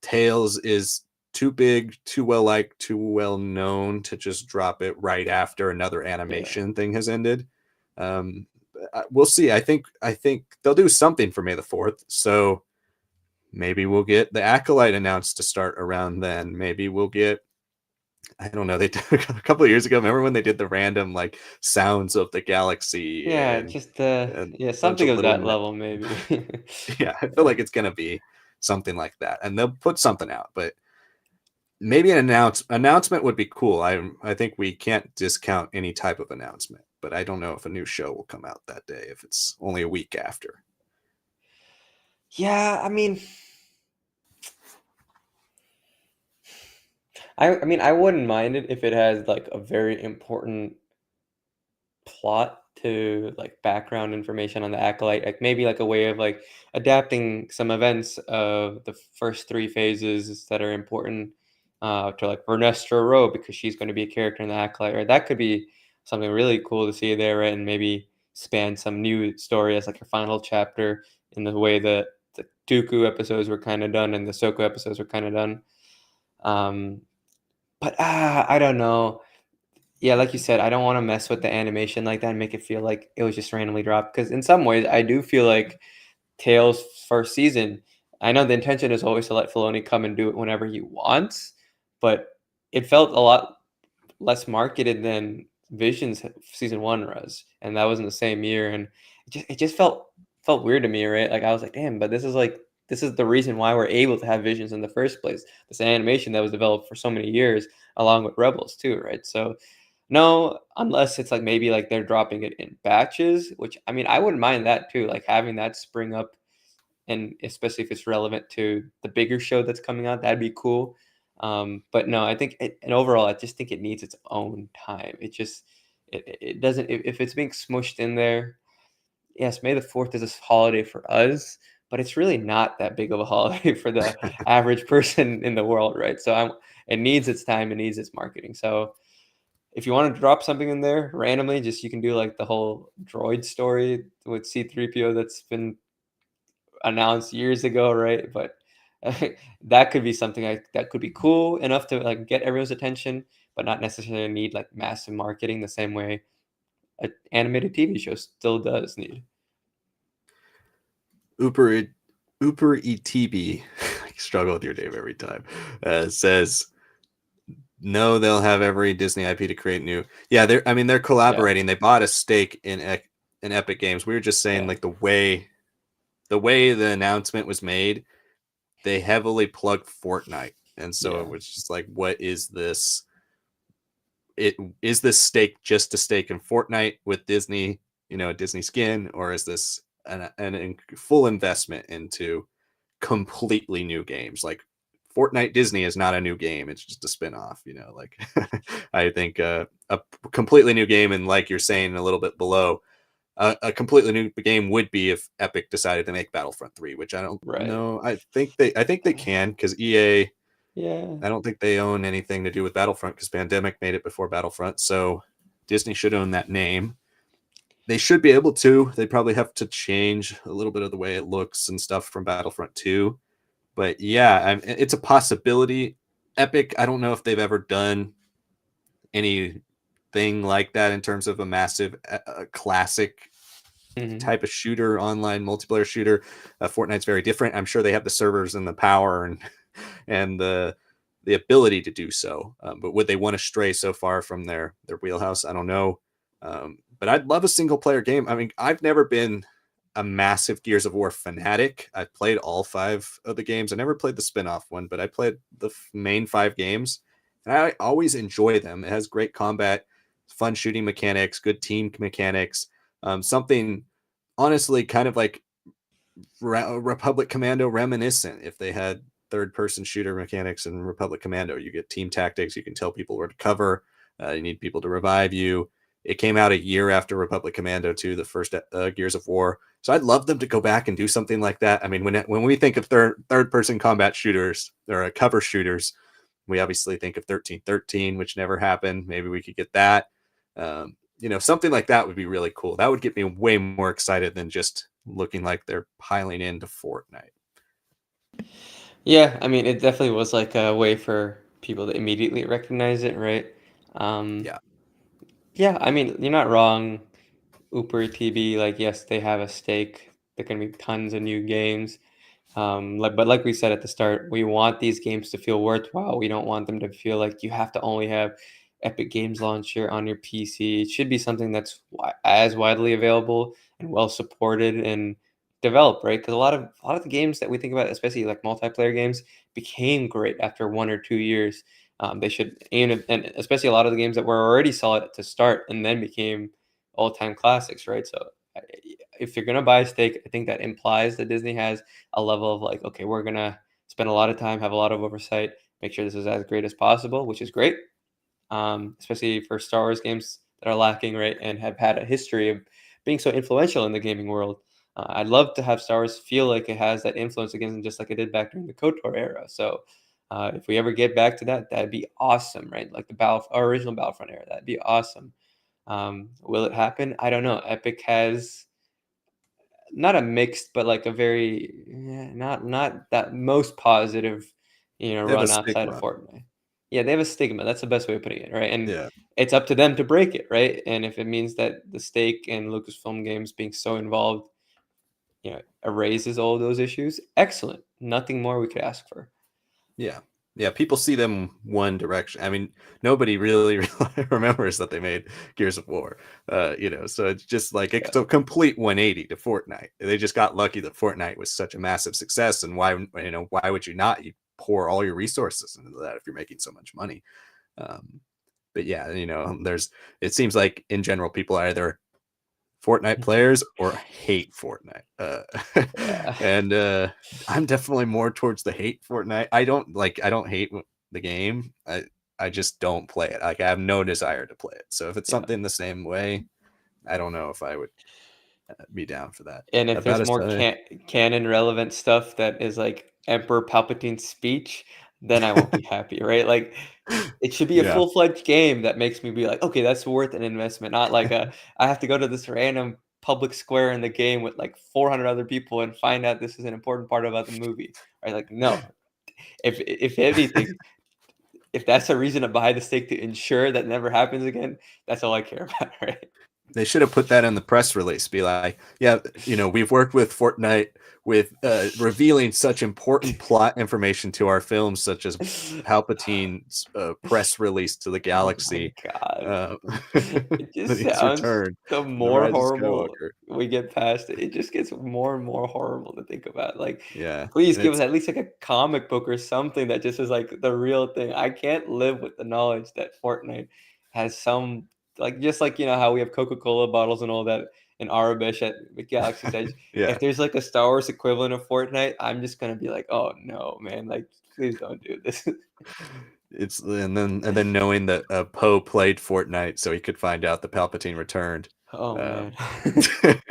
Tales is too big, too well liked, too well known to just drop it right after another animation thing has ended. we'll see. I think they'll do something for May the 4th. So maybe we'll get the Acolyte announced to start around then. Maybe we'll get, I don't know. They did a couple of years ago. Remember when they did the random like sounds of the galaxy Yeah, and just a yeah, bunch something of of little that level maybe. yeah, I feel like it's gonna be something like that, and they'll put something out. But maybe an announcement would be cool. I think we can't discount any type of announcement, but I don't know if a new show will come out that day if it's only a week after. Yeah, I mean, I mean, I wouldn't mind it if it has like a very important plot to like background information on the acolyte, like maybe like a way of like adapting some events of the first three phases that are important to like Vernestra Rowe because she's going to be a character in the acolyte, or that could be something really cool to see there, right? And maybe span some new story as like a final chapter in the way that the Dooku episodes were kind of done and the Soko episodes were kind of done. Um, but I don't know. Yeah, like you said, I don't wanna mess with the animation like that and make it feel like it was just randomly dropped. Because in some ways, I do feel like Tales' first season, I know the intention is always to let Filoni come and do it whenever he wants, but it felt a lot less marketed than Vision's season 1 was, and that was in the same year, and it just felt weird to me, right? Like, I was like, "Damn, but this is the reason why we're able to have Visions in the first place. This animation that was developed for so many years along with Rebels too, right?" So no, unless it's like maybe like they're dropping it in batches, which I mean, I wouldn't mind that too, like having that spring up, and especially if it's relevant to the bigger show that's coming out, that'd be cool. But no, I think and overall, I just think it needs its own time. It just it doesn't if it's being smushed in there. Yes, May the 4th is a holiday for us, but it's really not that big of a holiday for the average person in the world, right? So it needs its time, it needs its marketing. So if you want to drop something in there randomly, just you can do like the whole droid story with C3PO that's been announced years ago, right? But that could be something that could be cool enough to like get everyone's attention, but not necessarily need like massive marketing the same way an animated TV show still does need. Uber Uber ETB, I struggle with your name every time. Says no, they'll have every Disney IP to create new. Yeah, they're Yeah, collaborating. They bought a stake in Epic Games. We were just saying yeah, like the way the announcement was made, they heavily plugged Fortnite. And so it yeah, was just like, what is this? It is this stake just a stake in Fortnite with Disney, a Disney skin, or is this an full investment into completely new games? Like Fortnite Disney is not a new game; it's just a spin-off. Like I think a completely new game, and like you're saying a little bit below, a completely new game would be if Epic decided to make Battlefront 3, which I don't right. know. I think they can because EA. Yeah, I don't think they own anything to do with Battlefront because Pandemic made it before Battlefront. So Disney should own that name. They should be able to. They probably have to change a little bit of the way it looks and stuff from Battlefront 2. But yeah, it's a possibility. Epic, I don't know if they've ever done anything like that in terms of a massive classic mhm, type of shooter, online multiplayer shooter. Fortnite's very different. I'm sure they have the servers and the power and the ability to do so. But would they want to stray so far from their wheelhouse? I don't know. But I'd love a single player game. I mean, I've never been a massive Gears of War fanatic. I've played all 5 of the games. I never played the spin-off one, but I played the main 5 games, and I always enjoy them. It has great combat, fun shooting mechanics, good team mechanics. Something honestly kind of like Republic Commando reminiscent. If they had third person shooter mechanics in Republic Commando, you get team tactics. You can tell people where to cover. You need people to revive you. It came out a year after Republic Commando 2, the first Gears of War. So I'd love them to go back and do something like that. I mean, when we think of third person combat shooters or cover shooters, we obviously think of 1313, which never happened. Maybe we could get that. Something like that would be really cool. That would get me way more excited than just looking like they're piling into Fortnite. yeah. I mean, it definitely was like a way for people to immediately recognize it, right? Um, Yeah. yeah, I mean, you're not wrong. Uber TV, like, yes, they have a stake. There can be tons of new games. But like we said at the start, we want these games to feel worthwhile. We don't want them to feel like you have to only have Epic Games Launcher on your PC. It should be something that's as widely available and well supported and developed, right? Because a lot of the games that we think about, especially like multiplayer games, became great after 1 or 2 years. They should, and especially a lot of the games that were already solid to start and then became all-time classics, right? So if you're gonna buy a stake, I think that implies that Disney has a level of like, okay, we're gonna spend a lot of time, have a lot of oversight, make sure this is as great as possible, which is great. Especially for Star Wars games that are lacking, right, and have had a history of being so influential in the gaming world. I'd love to have Star Wars feel like it has that influence again, just like it did back during the KOTOR era. So if we ever get back to that, that'd be awesome, right? Like the original Battlefront era, that'd be awesome. Will it happen? I don't know. Epic has not a mixed, but like a very not that most positive, They have a run outside of stigma. Fortnite. Yeah, they have a stigma. That's the best way of putting it, right? And Yeah. it's up to them to break it, right? And if it means that the stake and Lucasfilm Games being so involved, erases all those issues, excellent. Nothing more we could ask for. Yeah. Yeah, people see them one direction. I mean, nobody really remembers that they made Gears of War. So it's just like Yeah. it's a complete 180 to Fortnite. They just got lucky that Fortnite was such a massive success, and why would you not? You pour all your resources into that if you're making so much money. But yeah, it seems like in general people are either Fortnite players or hate Fortnite. Yeah. And I'm definitely more towards the hate Fortnite. I don't hate the game. I just don't play it. Like I have no desire to play it. So if it's Yeah. something the same way, I don't know if I would be down for that. And if About there's a more say, canon relevant stuff that is like Emperor Palpatine's speech, then I won't be happy, right? Like it should be a yeah, full-fledged game that makes me be like, okay, that's worth an investment. Not like I have to go to this random public square in the game with like 400 other people and find out this is an important part about the movie. Right? Like, no. If anything, if that's a reason to buy the stake to ensure that never happens again, that's all I care about, right? they should have put that in the press release. Be like, yeah, we've worked with Fortnite with revealing such important plot information to our films, such as Palpatine's press release to the Oh my galaxy god. uh, It just that he's sounds returned the in the more Rise of horrible Skywalker. we get past it, it just gets more and more horrible to think about. Like, Yeah, please and give us it's at least like a comic book or something that just is like the real thing. I can't live with the knowledge that Fortnite has some like just like how we have Coca-Cola bottles and all that in Arabish at Galaxy's Edge. yeah, If there's like a Star Wars equivalent of Fortnite, I'm just gonna be like, oh no, man, like please don't do this. it's and then knowing that Poe played Fortnite, so he could find out that Palpatine returned. Oh Um, man.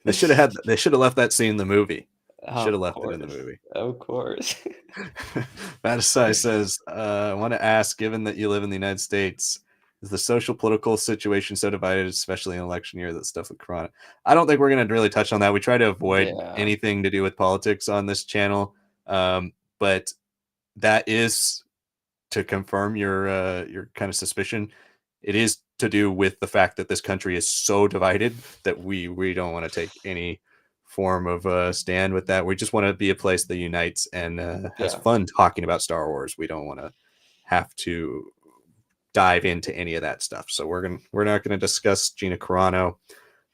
they should have left that scene in the movie. Should Of have left it in the course. movie. Of course. Batasai says, I want to ask, given that you live in the United States, is the social political situation so divided, especially in election year, that stuff with Corona? I don't think we're going to really touch on that. We try to avoid Yeah. anything to do with politics on this channel. But that is to confirm your kind of suspicion. It is to do with the fact that this country is so divided that we don't want to take any form of stand with that. We just want to be a place that unites and has Yeah. fun talking about Star Wars. We don't want to have to dive into any of that stuff. So we're not gonna discuss Gina Carano,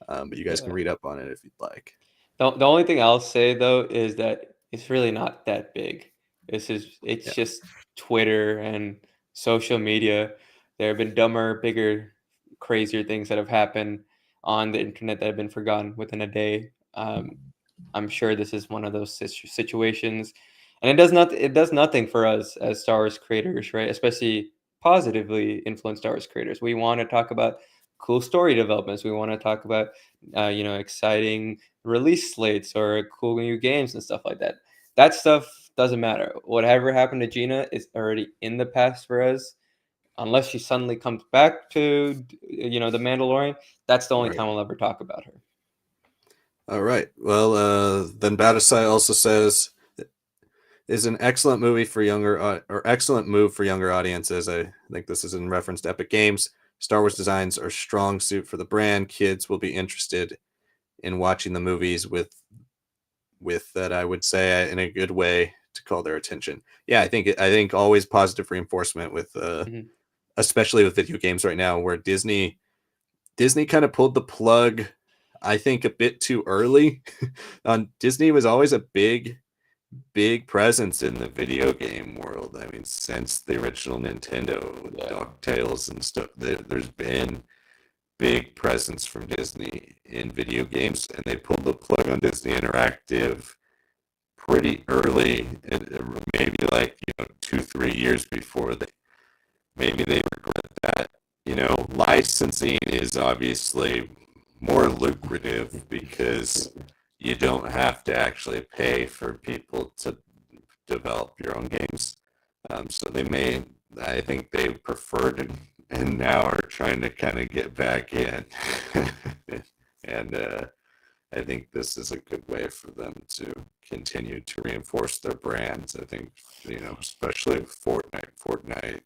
but you guys can Yeah. read up on it if you'd like. The only thing I'll say though is that it's really not that big. It's Yeah, just Twitter and social media. There have been dumber, bigger, crazier things that have happened on the internet that have been forgotten within a day. I'm sure this is one of those situations, and it does nothing for us as Star Wars creators, right? Especially positively influenced Star Wars creators. We want to talk about cool story developments. We want to talk about exciting release slates or cool new games and stuff like that. That stuff doesn't matter. Whatever happened to Gina is already in the past for us. Unless she suddenly comes back to the Mandalorian, that's the only right. time we'll ever talk about her. All right. Well, then Batasai also says is an excellent movie for younger or excellent move for younger audiences. I think this is in reference to Epic Games Star Wars designs are strong suit for the brand. Kids will be interested in watching the movies with that, I would say, in a good way to call their attention. Yeah, I think always positive reinforcement with Mhm. especially with video games right now, where Disney kind of pulled the plug, I think, a bit too early. On Disney was always a big presence in the video game world. I mean, since the original Nintendo, Yeah. DuckTales and stuff, there's been big presence from Disney in video games, and they pulled the plug on Disney Interactive pretty early, maybe like 2-3 years before maybe they regret that. Licensing is obviously more lucrative because you don't have to actually pay for people to develop your own games. So I think they preferred and now are trying to kind of get back in. And I think this is a good way for them to continue to reinforce their brands. I think, especially with Fortnite.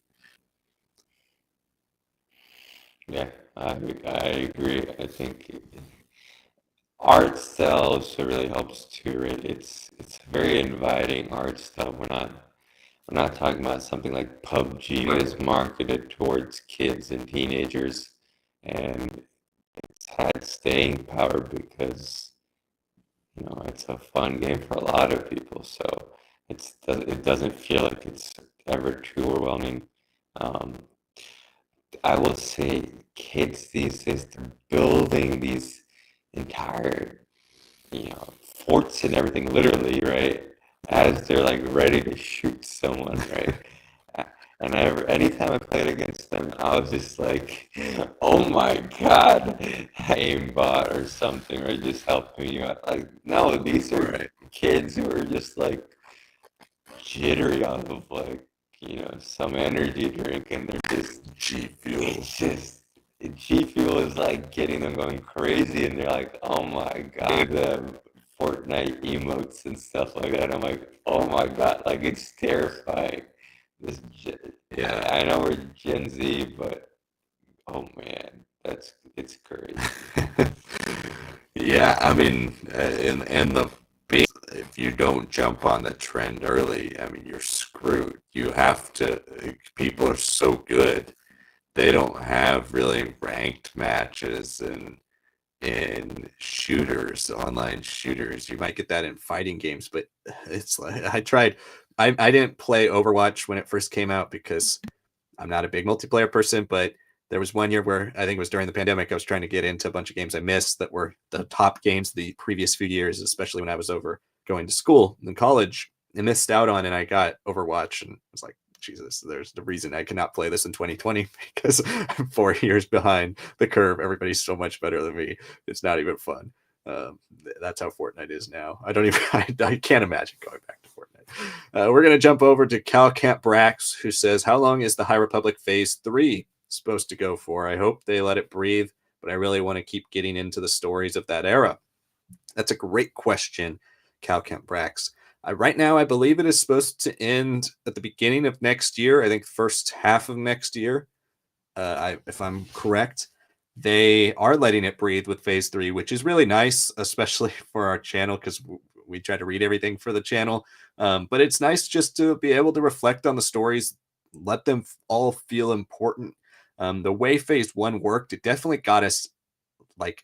Yeah, I agree. I think art style also really helps too, right? It's a very inviting art style. We're not talking about something like PUBG that is marketed towards kids and teenagers, and it's had staying power because it's a fun game for a lot of people. So it doesn't feel like it's ever too overwhelming. Um, I will say kids these days, they're building these entire, forts and everything, literally, right? As they're like ready to shoot someone, right? And anytime I played against them, I was just like, oh my God, aimbot or something, right? Just help me out. Like, no, these are Right. kids who are just like jittery off of like, some energy drink, and they're just G Fuel. it's just G Fuel is like getting them going crazy, and they're like, oh my God, the Fortnite emotes and stuff like that. I'm like, oh my God, like it's terrifying. This, Yeah. I know we're Gen Z, but oh man, it's crazy. Yeah, I mean, and the big, if you don't jump on the trend early, I mean, you're screwed. You have to. People are so good. They don't have really ranked matches in shooters, online shooters. You might get that in fighting games, but it's like I tried. I didn't play Overwatch when it first came out because I'm not a big multiplayer person, but there was one year where I think it was during the pandemic, I was trying to get into a bunch of games I missed that were the top games the previous few years, especially when I was over going to school in college, and missed out on. And I got Overwatch and I was like, Jesus, there's the reason I cannot play this in 2020 because I'm 4 years behind the curve. Everybody's so much better than me. It's not even fun. That's how Fortnite is now. I don't even, I can't imagine going back to Fortnite. We're going to jump over to Cal Camp Brax, who says, how long is the High Republic Phase 3 supposed to go for? I hope they let it breathe, but I really want to keep getting into the stories of that era. That's a great question, Cal Camp Brax. Right now, I believe it is supposed to end at the beginning of next year. I think first half of next year, if I'm correct. They are letting it breathe with Phase 3, which is really nice, especially for our channel because we try to read everything for the channel. But it's nice just to be able to reflect on the stories, let them all feel important. The way Phase 1 worked, it definitely got us like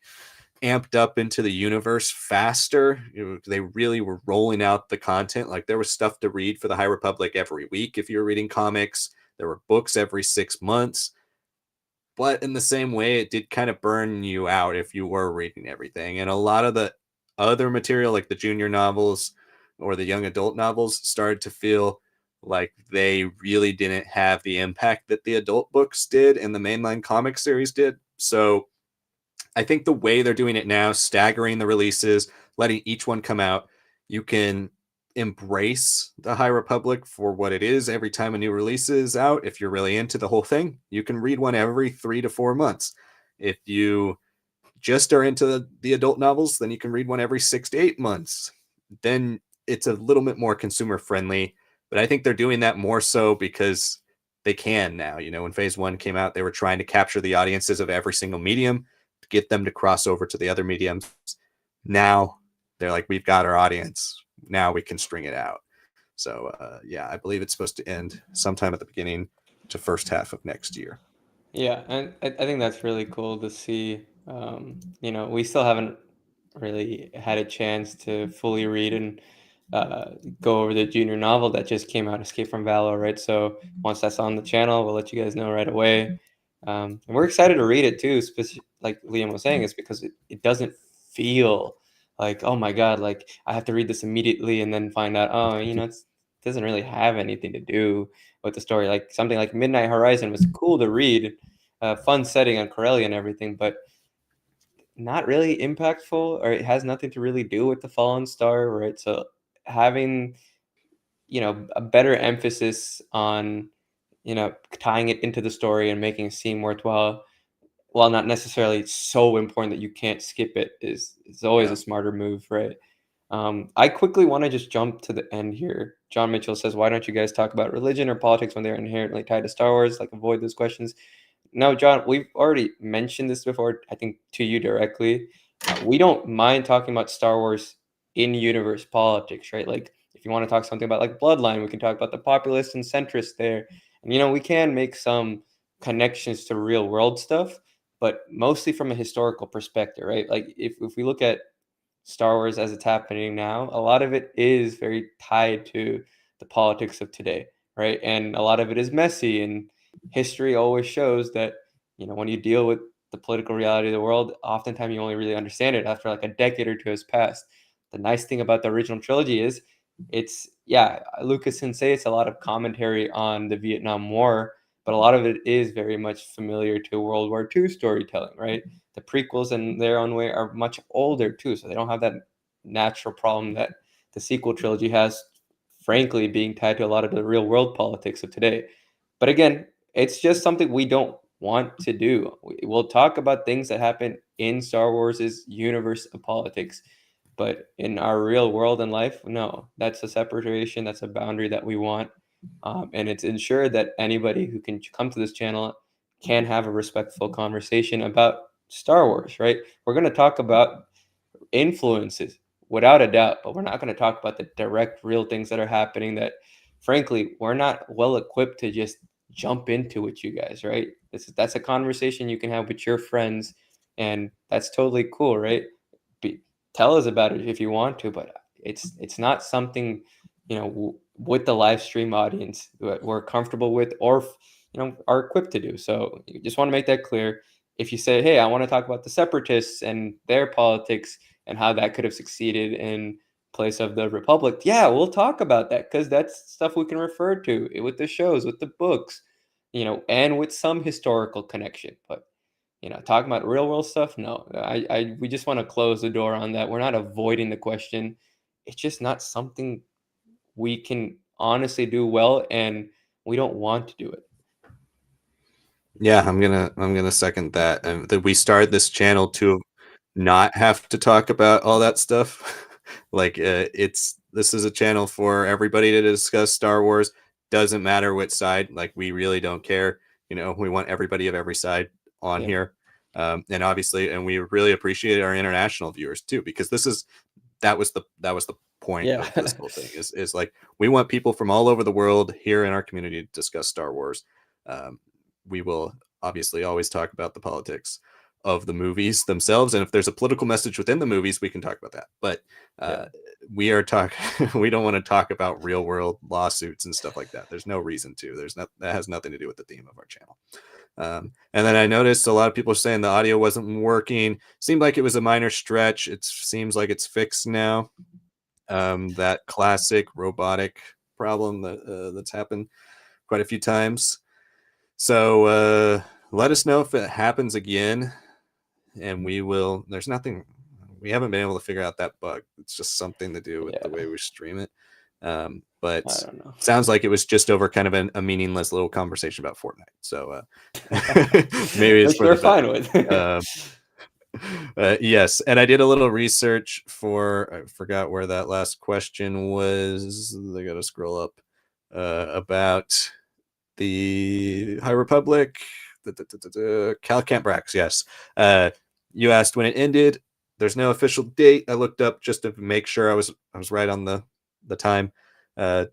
amped up into the universe faster. They really were rolling out the content. Like there was stuff to read for the High Republic every week if you were reading comics. There were books every 6 months. But in the same way, it did kind of burn you out if you were reading everything. And a lot of the other material, like the junior novels or the young adult novels, started to feel like they really didn't have the impact that the adult books did and the mainline comic series did. So I think the way they're doing it now, staggering the releases, letting each one come out, you can embrace the High Republic for what it is every time a new release is out. If you're really into the whole thing, you can read one every 3 to 4 months. If you just are into the adult novels, then you can read one every 6 to 8 months. Then it's a little bit more consumer friendly. But I think they're doing that more so because they can now. When phase 1 came out, they were trying to capture the audiences of every single medium to get them to cross over to the other mediums. Now they're like, we've got our audience. Now we can string it out. So I believe it's supposed to end sometime at the beginning to first half of next year. Yeah, and I think that's really cool to see. We still haven't really had a chance to fully read and go over the junior novel that just came out, Escape from Valor, right? So once that's on the channel, we'll let you guys know right away. And we're excited to read it too, like Liam was saying, it's because it doesn't feel like, oh my God, like I have to read this immediately and then find out, oh, it doesn't really have anything to do with the story. Like something like Midnight Horizon was cool to read, fun setting on Corellia and everything, but not really impactful, or it has nothing to really do with the Fallen Star, right? So having a better emphasis on tying it into the story and making it seem worthwhile, while not necessarily so important that you can't skip it, is always a smarter move, right? I quickly want to just jump to the end here. John Mitchell says, why don't you guys talk about religion or politics when they're inherently tied to Star Wars? Like, avoid those questions. No, John, we've already mentioned this before, I think to you directly. We don't mind talking about Star Wars in universe politics, right? Like, if you want to talk something about like Bloodline, we can talk about the populist and centrist there. And, we can make some connections to real world stuff, but mostly from a historical perspective, right? Like, if we look at Star Wars as it's happening now, a lot of it is very tied to the politics of today, right? And a lot of it is messy, and history always shows that, when you deal with the political reality of the world, oftentimes you only really understand it after like a decade or two has passed. The nice thing about the original trilogy is Lucas can say it's a lot of commentary on the Vietnam War, but a lot of it is very much familiar to World War II storytelling, right? The prequels in their own way are much older too, so they don't have that natural problem that the sequel trilogy has, frankly, being tied to a lot of the real world politics of today. But again, it's just something we don't want to do. We'll talk about things that happen in Star Wars' universe of politics, but in our real world and life, no, that's a separation, that's a boundary that we want. And it's ensured that anybody who can come to this channel can have a respectful conversation about Star Wars, right? We're going to talk about influences without a doubt, but we're not going to talk about the direct, real things that are happening that, frankly, we're not well equipped to just jump into with you guys, right? That's a conversation you can have with your friends, and that's totally cool, right? Tell us about it if you want to, but it's not something with the live stream audience we're comfortable with, or are equipped to do. So you just want to make that clear. If you say, hey, I want to talk about the separatists and their politics and how that could have succeeded in place of the Republic, yeah, we'll talk about that, because that's stuff we can refer to with the shows, with the books, and with some historical connection. But talking about real world stuff, no, we just want to close the door on that. We're not avoiding the question. It's just not something we can honestly do well, and we don't want to do it. Yeah, I'm gonna second that. And that we started this channel to not have to talk about all that stuff. Like this is a channel for everybody to discuss Star Wars. Doesn't matter which side. Like, we really don't care. We want everybody of every side on here. And obviously, and we really appreciate our international viewers too, because that was the point of this whole thing is like, we want people from all over the world here in our community to discuss Star Wars. We will obviously always talk about the politics of the movies themselves, and if there's a political message within the movies, we can talk about that. But we don't want to talk about real world lawsuits and stuff like that. There's no reason to. That has nothing to do with the theme of our channel. And then I noticed a lot of people are saying the audio wasn't working. Seemed like it was a minor stretch. It seems like it's fixed now. That classic robotic problem that's happened quite a few times. So let us know if it happens again, and we will. There's nothing. We haven't been able to figure out that bug. It's just something to do with the way we stream it. But I don't know. Sounds like it was just over kind of a meaningless little conversation about Fortnite. So maybe it's which we're fine with. Yes, and I did a little research I forgot where that last question was. I got to scroll up about the High Republic, Cal Camp Brax, yes. You asked when it ended. There's no official date. I looked up just to make sure I was right on the time. The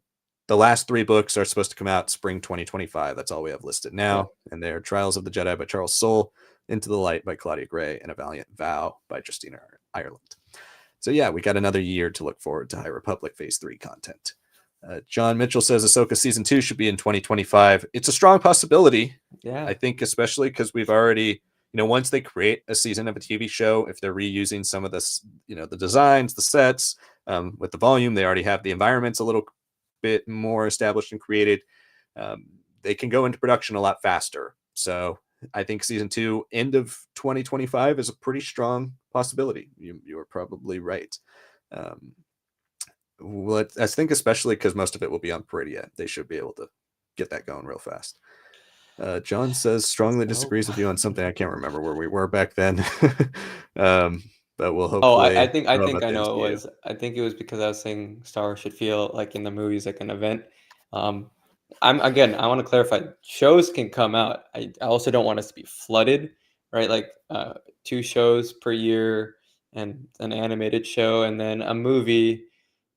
last 3 books are supposed to come out spring 2025. That's all we have listed now. And they're Trials of the Jedi by Charles Soule, Into the Light by Claudia Gray, and A Valiant Vow by Justina Ireland. So yeah, we got another year to look forward to High Republic Phase 3 content. John Mitchell says Ahsoka Season 2 should be in 2025. It's a strong possibility. Yeah. I think especially because we've already, once they create a season of a TV show, if they're reusing some of this, the designs, the sets, with the volume, they already have the environments a little bit more established and created. They can go into production a lot faster. So I think Season 2, end of 2025, is a pretty strong possibility. You are probably right. Well, I think especially because most of it will be on Peridia. They should be able to get that going real fast. John says strongly disagrees with you on something. I can't remember where we were back then. But we'll hopefully. I think I know it was. I think it was because I was saying Star Wars should feel like in the movies like an event. I want to clarify. Shows can come out. I also don't want us to be flooded, right? Like 2 shows per year and an animated show, and then a movie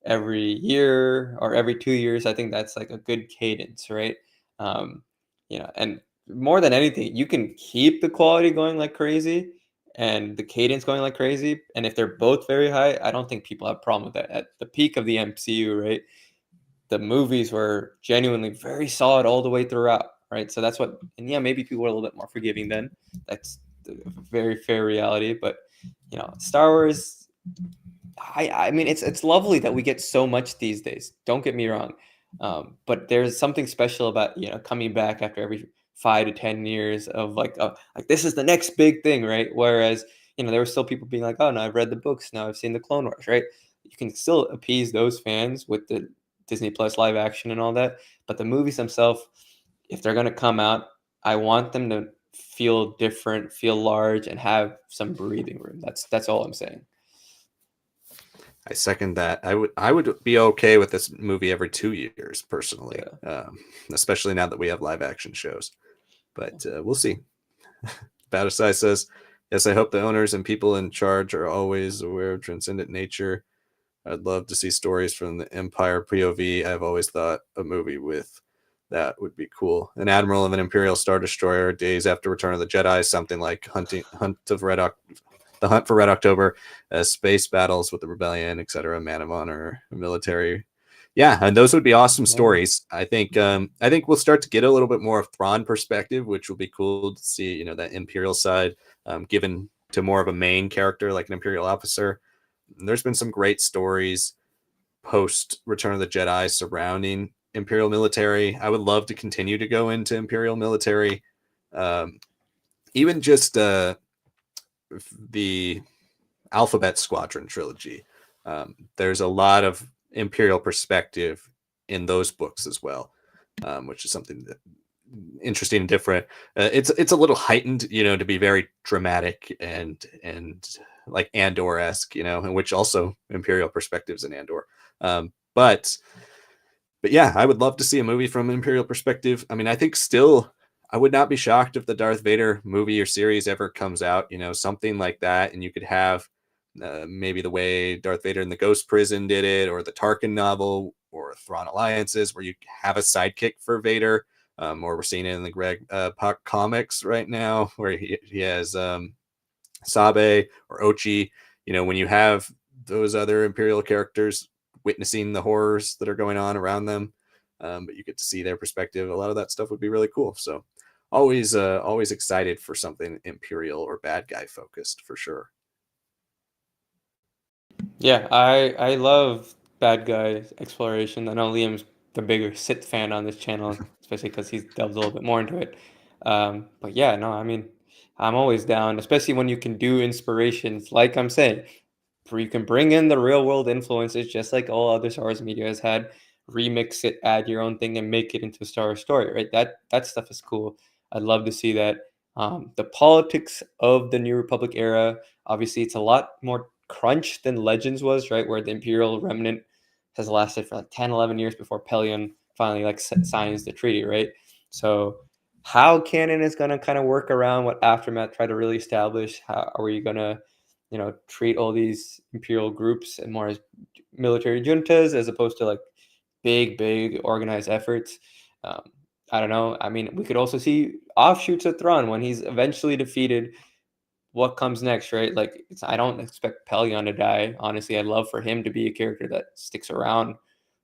every year or every 2 years. I think that's like a good cadence, right? And more than anything, you can keep the quality going like crazy and the cadence going like crazy. And if they're both very high, I don't think people have a problem with that. At the peak of the MCU, right? The movies were genuinely very solid all the way throughout, right? So that's what, and yeah, maybe people were a little bit more forgiving then. That's a very fair reality. But, Star Wars, I mean, it's lovely that we get so much these days. Don't get me wrong. But there's something special about, coming back after every 5 to 10 years of like this is the next big thing, right? Whereas, there were still people being like, oh no, I've read the books, now I've seen the Clone Wars, right? You can still appease those fans with the Disney Plus live action and all that. But the movies themselves, if they're going to come out, I want them to feel different, feel large, and have some breathing room. That's all I'm saying. I second that. I would be okay with this movie every 2 years personally, especially now that we have live action shows. But we'll see. Badasai says, yes, I hope the owners and people in charge are always aware of transcendent nature. I'd love to see stories from the Empire POV. I've always thought a movie with that would be cool. An admiral of an Imperial Star Destroyer days after Return of the Jedi, something like The Hunt for Red October, space battles with the Rebellion, etc. Man of Honor, military. Yeah, and those would be awesome stories. I think we'll start to get a little bit more of Thrawn perspective, which will be cool to see. That Imperial side given to more of a main character like an Imperial officer. There's been some great stories post Return of the Jedi surrounding Imperial military. I would love to continue to go into Imperial military, even just the Alphabet Squadron trilogy. There's a lot of Imperial perspective in those books as well, which is something that interesting and different. It's a little heightened, to be very dramatic and like Andor-esque, in which also Imperial perspectives in Andor. But yeah, I would love to see a movie from an Imperial perspective. I mean, I think still I would not be shocked if the Darth Vader movie or series ever comes out, something like that. And you could have maybe the way Darth Vader in the Ghost Prison did it, or the Tarkin novel, or Thrawn Alliances, where you have a sidekick for Vader. Or we're seeing it in the Greg Pak comics right now, where he has Sabe or Ochi. When you have those other Imperial characters witnessing the horrors that are going on around them, but you get to see their perspective. A lot of that stuff would be really cool. So always excited for something Imperial or bad guy focused for sure. Yeah, I love bad guy exploration. I know Liam's the bigger Sith fan on this channel, especially because he's delved a little bit more into it. But yeah, no, I mean, I'm always down, especially when you can do inspirations, like I'm saying, where you can bring in the real world influences, just like all other Star Wars media has had, remix it, add your own thing, and make it into a Star Wars story, right? That stuff is cool. I'd love to see that. The politics of the New Republic era, obviously, it's a lot more crunch than Legends was, right? Where the Imperial remnant has lasted for like 10, 11 years before Pelion finally like signs the treaty, right? So how canon is going to kind of work around what Aftermath tried to really establish? How are you going to, treat all these imperial groups and more as military juntas as opposed to like big organized efforts? Um, I don't know. I mean, we could also see offshoots of Thrawn when he's eventually defeated. What comes next, right? Like, I don't expect Pelion to die. Honestly, I'd love for him to be a character that sticks around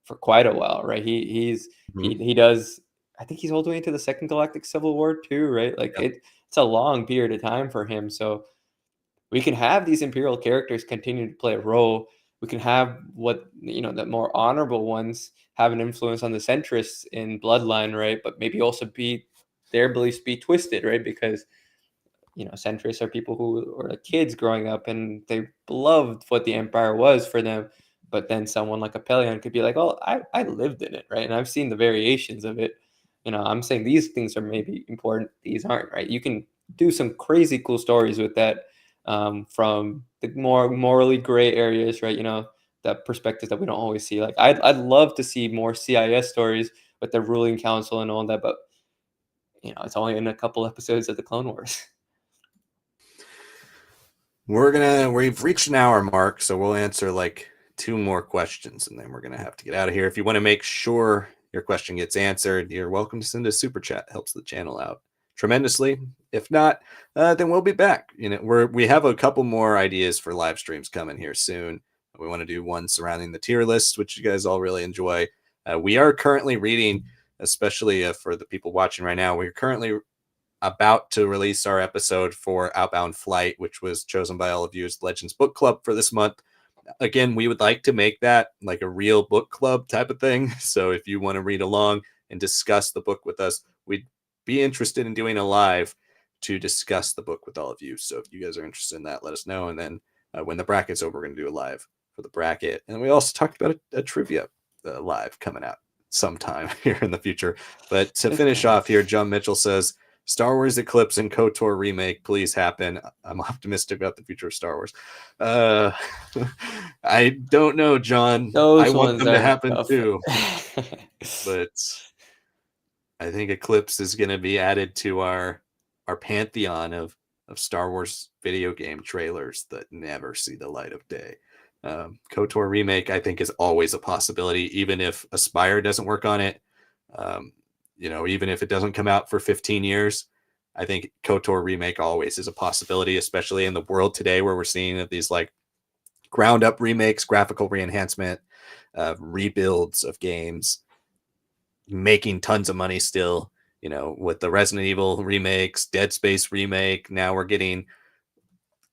for quite a while, right? He does. I think he's all the way into the Second Galactic Civil War too, right? Like Yep. it's a long period of time for him. So we can have these imperial characters continue to play a role. We can have the more honorable ones have an influence on the centrists in Bloodline, right? But maybe also be their beliefs be twisted, right? Because centrists are people who were like kids growing up and they loved what the empire was for them. But then someone like a Pelion could be like, oh, I lived in it, right? And I've seen the variations of it. I'm saying these things are maybe important. These aren't, right? You can do some crazy cool stories with that, from the more morally gray areas, right? That perspective that we don't always see. Like I'd love to see more CIS stories with the ruling council and all that, but it's only in a couple episodes of the Clone Wars. We've reached an hour mark, so we'll answer like 2 more questions and then we're gonna have to get out of here. If you want to make sure your question gets answered, you're welcome to send a super chat. It helps the channel out tremendously. If not, then we'll be back. We have a couple more ideas for live streams coming here soon. We want to do one surrounding the tier list, which you guys all really enjoy. We are currently reading, especially for the people watching right now, we're currently about to release our episode for Outbound Flight, which was chosen by all of you as Legends Book Club for this month. Again, we would like to make that like a real book club type of thing. So if you want to read along and discuss the book with us, we'd be interested in doing a live to discuss the book with all of you. So if you guys are interested in that, let us know. And then when the bracket's over, we're going to do a live for the bracket. And we also talked about a trivia live coming out sometime here in the future. But to finish off here, John Mitchell says, Star Wars Eclipse and KOTOR remake, please happen. I'm optimistic about the future of Star Wars. I don't know, John. I want them to happen too. But I think Eclipse is going to be added to our pantheon of Star Wars video game trailers that never see the light of day. KOTOR remake, I think, is always a possibility, even if Aspire doesn't work on it. Even if it doesn't come out for 15 years, I think KOTOR remake always is a possibility, especially in the world today where we're seeing these like ground up remakes, graphical re-enhancement, rebuilds of games, making tons of money still, with the Resident Evil remakes, Dead Space remake. Now we're getting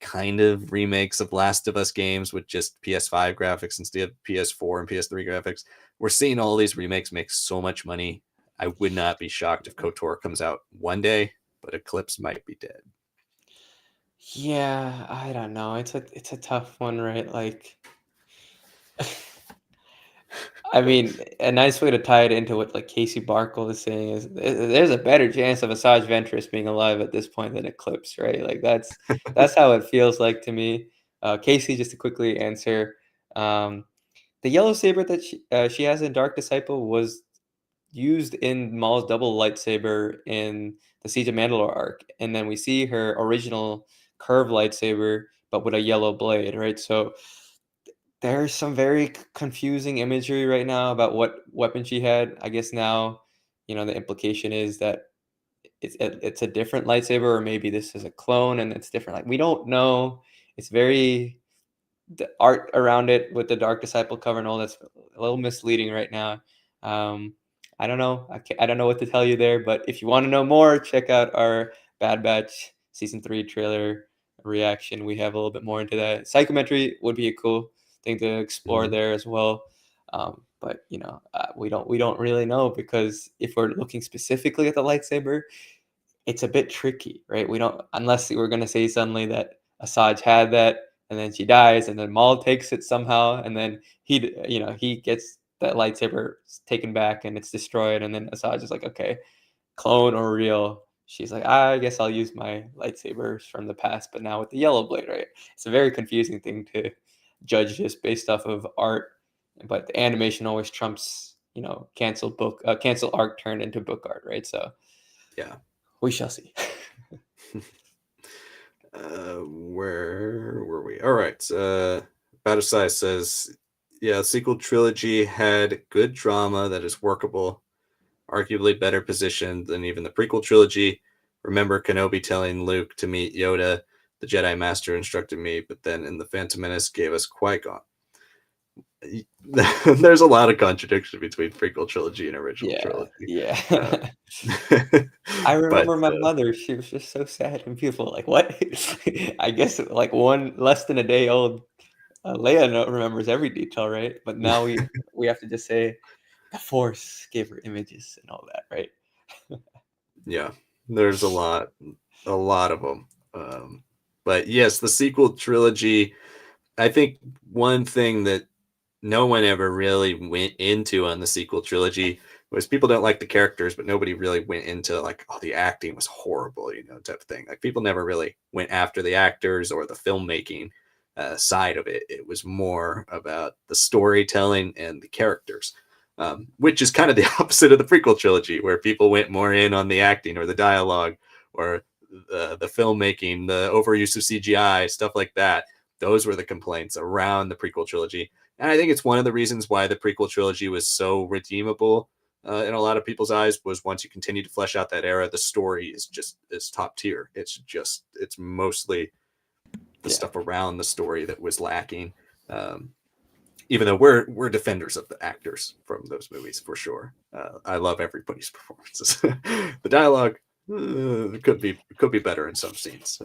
kind of remakes of Last of Us games with just PS5 graphics instead of PS4 and PS3 graphics. We're seeing all these remakes make so much money. I would not be shocked if KOTOR comes out one day, but Eclipse might be dead. Yeah, I don't know. It's a tough one, right? Like, I mean, a nice way to tie it into what like Casey Barkle is saying is there's a better chance of Asajj Ventress being alive at this point than Eclipse, right? Like that's how it feels like to me. Casey, just to quickly answer, the yellow saber that she has in Dark Disciple was used in Maul's double lightsaber in the Siege of Mandalore arc, and then we see her original curved lightsaber, but with a yellow blade, right? So there's some very confusing imagery right now about what weapon she had. I guess now, the implication is that it's a different lightsaber, or maybe this is a clone and it's different. Like we don't know. It's very the art around it with the Dark Disciple cover and all that's a little misleading right now. I don't know. I don't know what to tell you there, but if you want to know more, check out our Bad Batch season 3 trailer reaction. We have a little bit more into that. Psychometry would be a cool thing to explore there as well. But we don't really know, because if we're looking specifically at the lightsaber, it's a bit tricky, right? We don't, unless we're going to say suddenly that Asajj had that and then she dies and then Maul takes it somehow and then he gets that lightsaber taken back and it's destroyed, and then Asajj is like, okay, clone or real? She's like, I guess I'll use my lightsabers from the past, but now with the yellow blade, right? It's a very confusing thing to judge just based off of art, but the animation always trumps, cancel arc turned into book art, right? So Yeah. We shall see. Where were we? All right. Badasai says, yeah, sequel trilogy had good drama that is workable, arguably better positioned than even the prequel trilogy. Remember Kenobi telling Luke to meet Yoda, the Jedi Master instructed me, but then in The Phantom Menace gave us Qui-Gon. There's a lot of contradiction between prequel trilogy and original trilogy. Yeah. I But remember my mother, she was just so sad and beautiful. Like, what? I guess like one less than a day old Leia remembers every detail, right? But now we have to just say the Force gave her images and all that, right? yeah, there's a lot of them. But yes, the sequel trilogy, I think one thing that no one ever really went into on the sequel trilogy was people don't like the characters, but nobody really went into like, oh, the acting was horrible, type of thing. Like people never really went after the actors or the filmmaking side of it. It was more about the storytelling and the characters, which is kind of the opposite of the prequel trilogy, where people went more in on the acting or the dialogue or the filmmaking, the overuse of CGI, stuff like that. Those were the complaints around the prequel trilogy. And I think it's one of the reasons why the prequel trilogy was so redeemable in a lot of people's eyes, was once you continue to flesh out that era, the story is top tier. It's mostly the stuff around the story that was lacking. Even though we're defenders of the actors from those movies for sure. I love everybody's performances. The dialogue could be better in some scenes.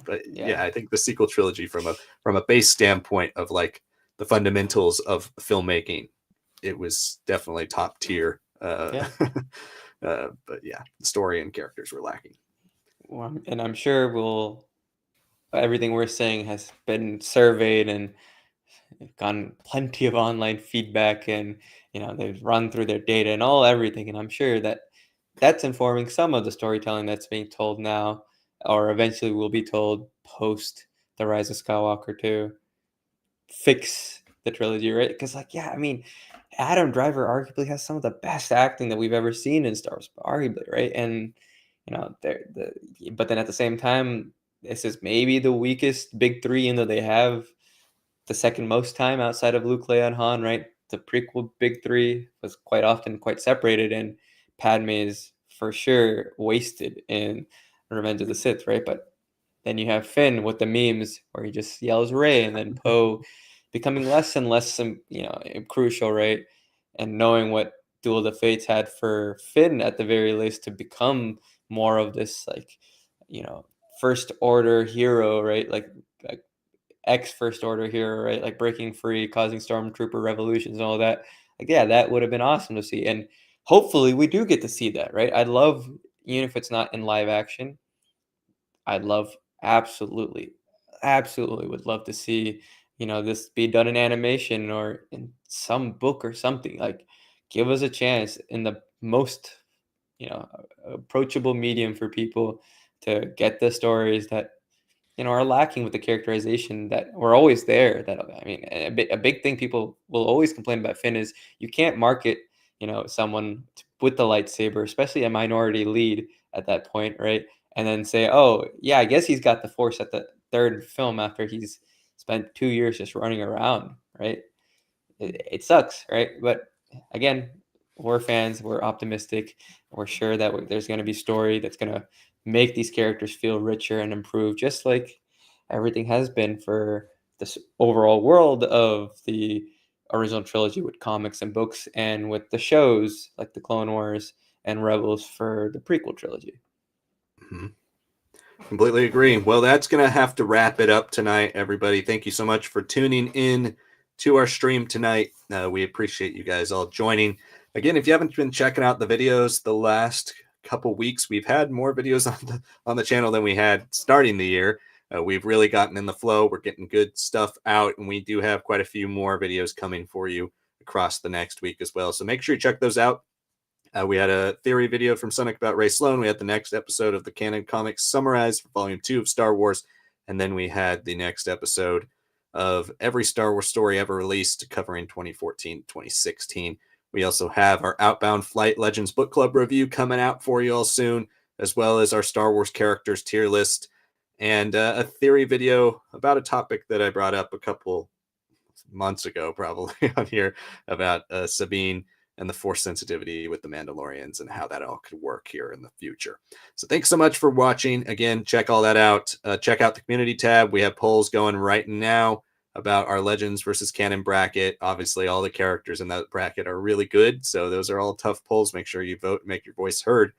But yeah, I think the sequel trilogy from a base standpoint of like the fundamentals of filmmaking, it was definitely top tier. But yeah, the story and characters were lacking. Well, and I'm sure everything we're saying has been surveyed and gotten plenty of online feedback, and they've run through their data and everything, and I'm sure that's informing some of the storytelling that's being told now, or eventually will be told post the Rise of Skywalker to fix the trilogy, right? Because I mean, Adam Driver arguably has some of the best acting that we've ever seen in Star Wars, arguably, right? And but then at the same time, this is maybe the weakest big three, in that they have the second most time outside of Luke, Leia, and Han, right? The prequel big three was quite often quite separated, and Padme is for sure wasted in Revenge of the Sith, right? But then you have Finn with the memes where he just yells Rey, and then Poe becoming less and less, crucial, right? And knowing what Duel of the Fates had for Finn at the very least to become more of this first order hero, right? Like ex first order hero, right? Like breaking free, causing stormtrooper revolutions and all that. Like, yeah, that would have been awesome to see. And hopefully we do get to see that, right? I'd love, even if it's not in live action, I'd love absolutely would love to see, this be done in animation or in some book or something. Like, give us a chance in the most, approachable medium for people to get the stories that are lacking with the characterization that were always there. That, I mean, a big thing people will always complain about Finn is you can't market, someone with the lightsaber, especially a minority lead at that point, right? And then say, oh yeah, I guess he's got the Force at the third film after he's spent 2 years just running around, right? It sucks, right? But again, we're fans, we're optimistic, we're sure that there's going to be story that's going to make these characters feel richer and improve, just like everything has been for this overall world of the original trilogy with comics and books, and with the shows like the Clone Wars and Rebels for the prequel trilogy. Mm-hmm. Completely agree. Well, that's going to have to wrap it up tonight, everybody. Thank you so much for tuning in to our stream tonight. We appreciate you guys all joining. Again, if you haven't been checking out the videos the last couple weeks, we've had more videos on the channel than we had starting the year. We've really gotten in the flow. We're getting good stuff out, and we do have quite a few more videos coming for you across the next week as well. So make sure you check those out. We had a theory video from Sanak about Ray Sloan. We had the next episode of the Canon Comics Summarized for Volume 2 of Star Wars. And then we had the next episode of every Star Wars story ever released, covering 2014, 2016, We also have our Outbound Flight Legends book club review coming out for you all soon, as well as our Star Wars characters tier list and a theory video about a topic that I brought up a couple months ago, probably on here, about Sabine and the force sensitivity with the Mandalorians and how that all could work here in the future. So thanks so much for watching. Again, check all that out. Check out the community tab. We have polls going right now about our Legends versus Canon bracket. Obviously, all the characters in that bracket are really good. So those are all tough polls. Make sure you vote, make your voice heard.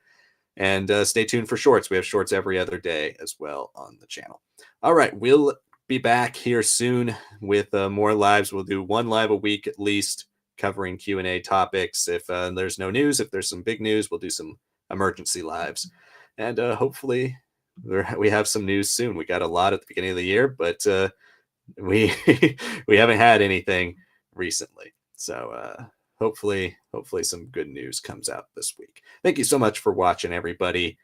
And stay tuned for shorts. We have shorts every other day as well on the channel. All right, we'll be back here soon with more lives. We'll do one live a week at least, covering Q&A topics. If there's no news, if there's some big news, we'll do some emergency lives. And hopefully we have some news soon. We got a lot at the beginning of the year, but we we haven't had anything recently. So hopefully some good news comes out this week. Thank you so much for watching, everybody.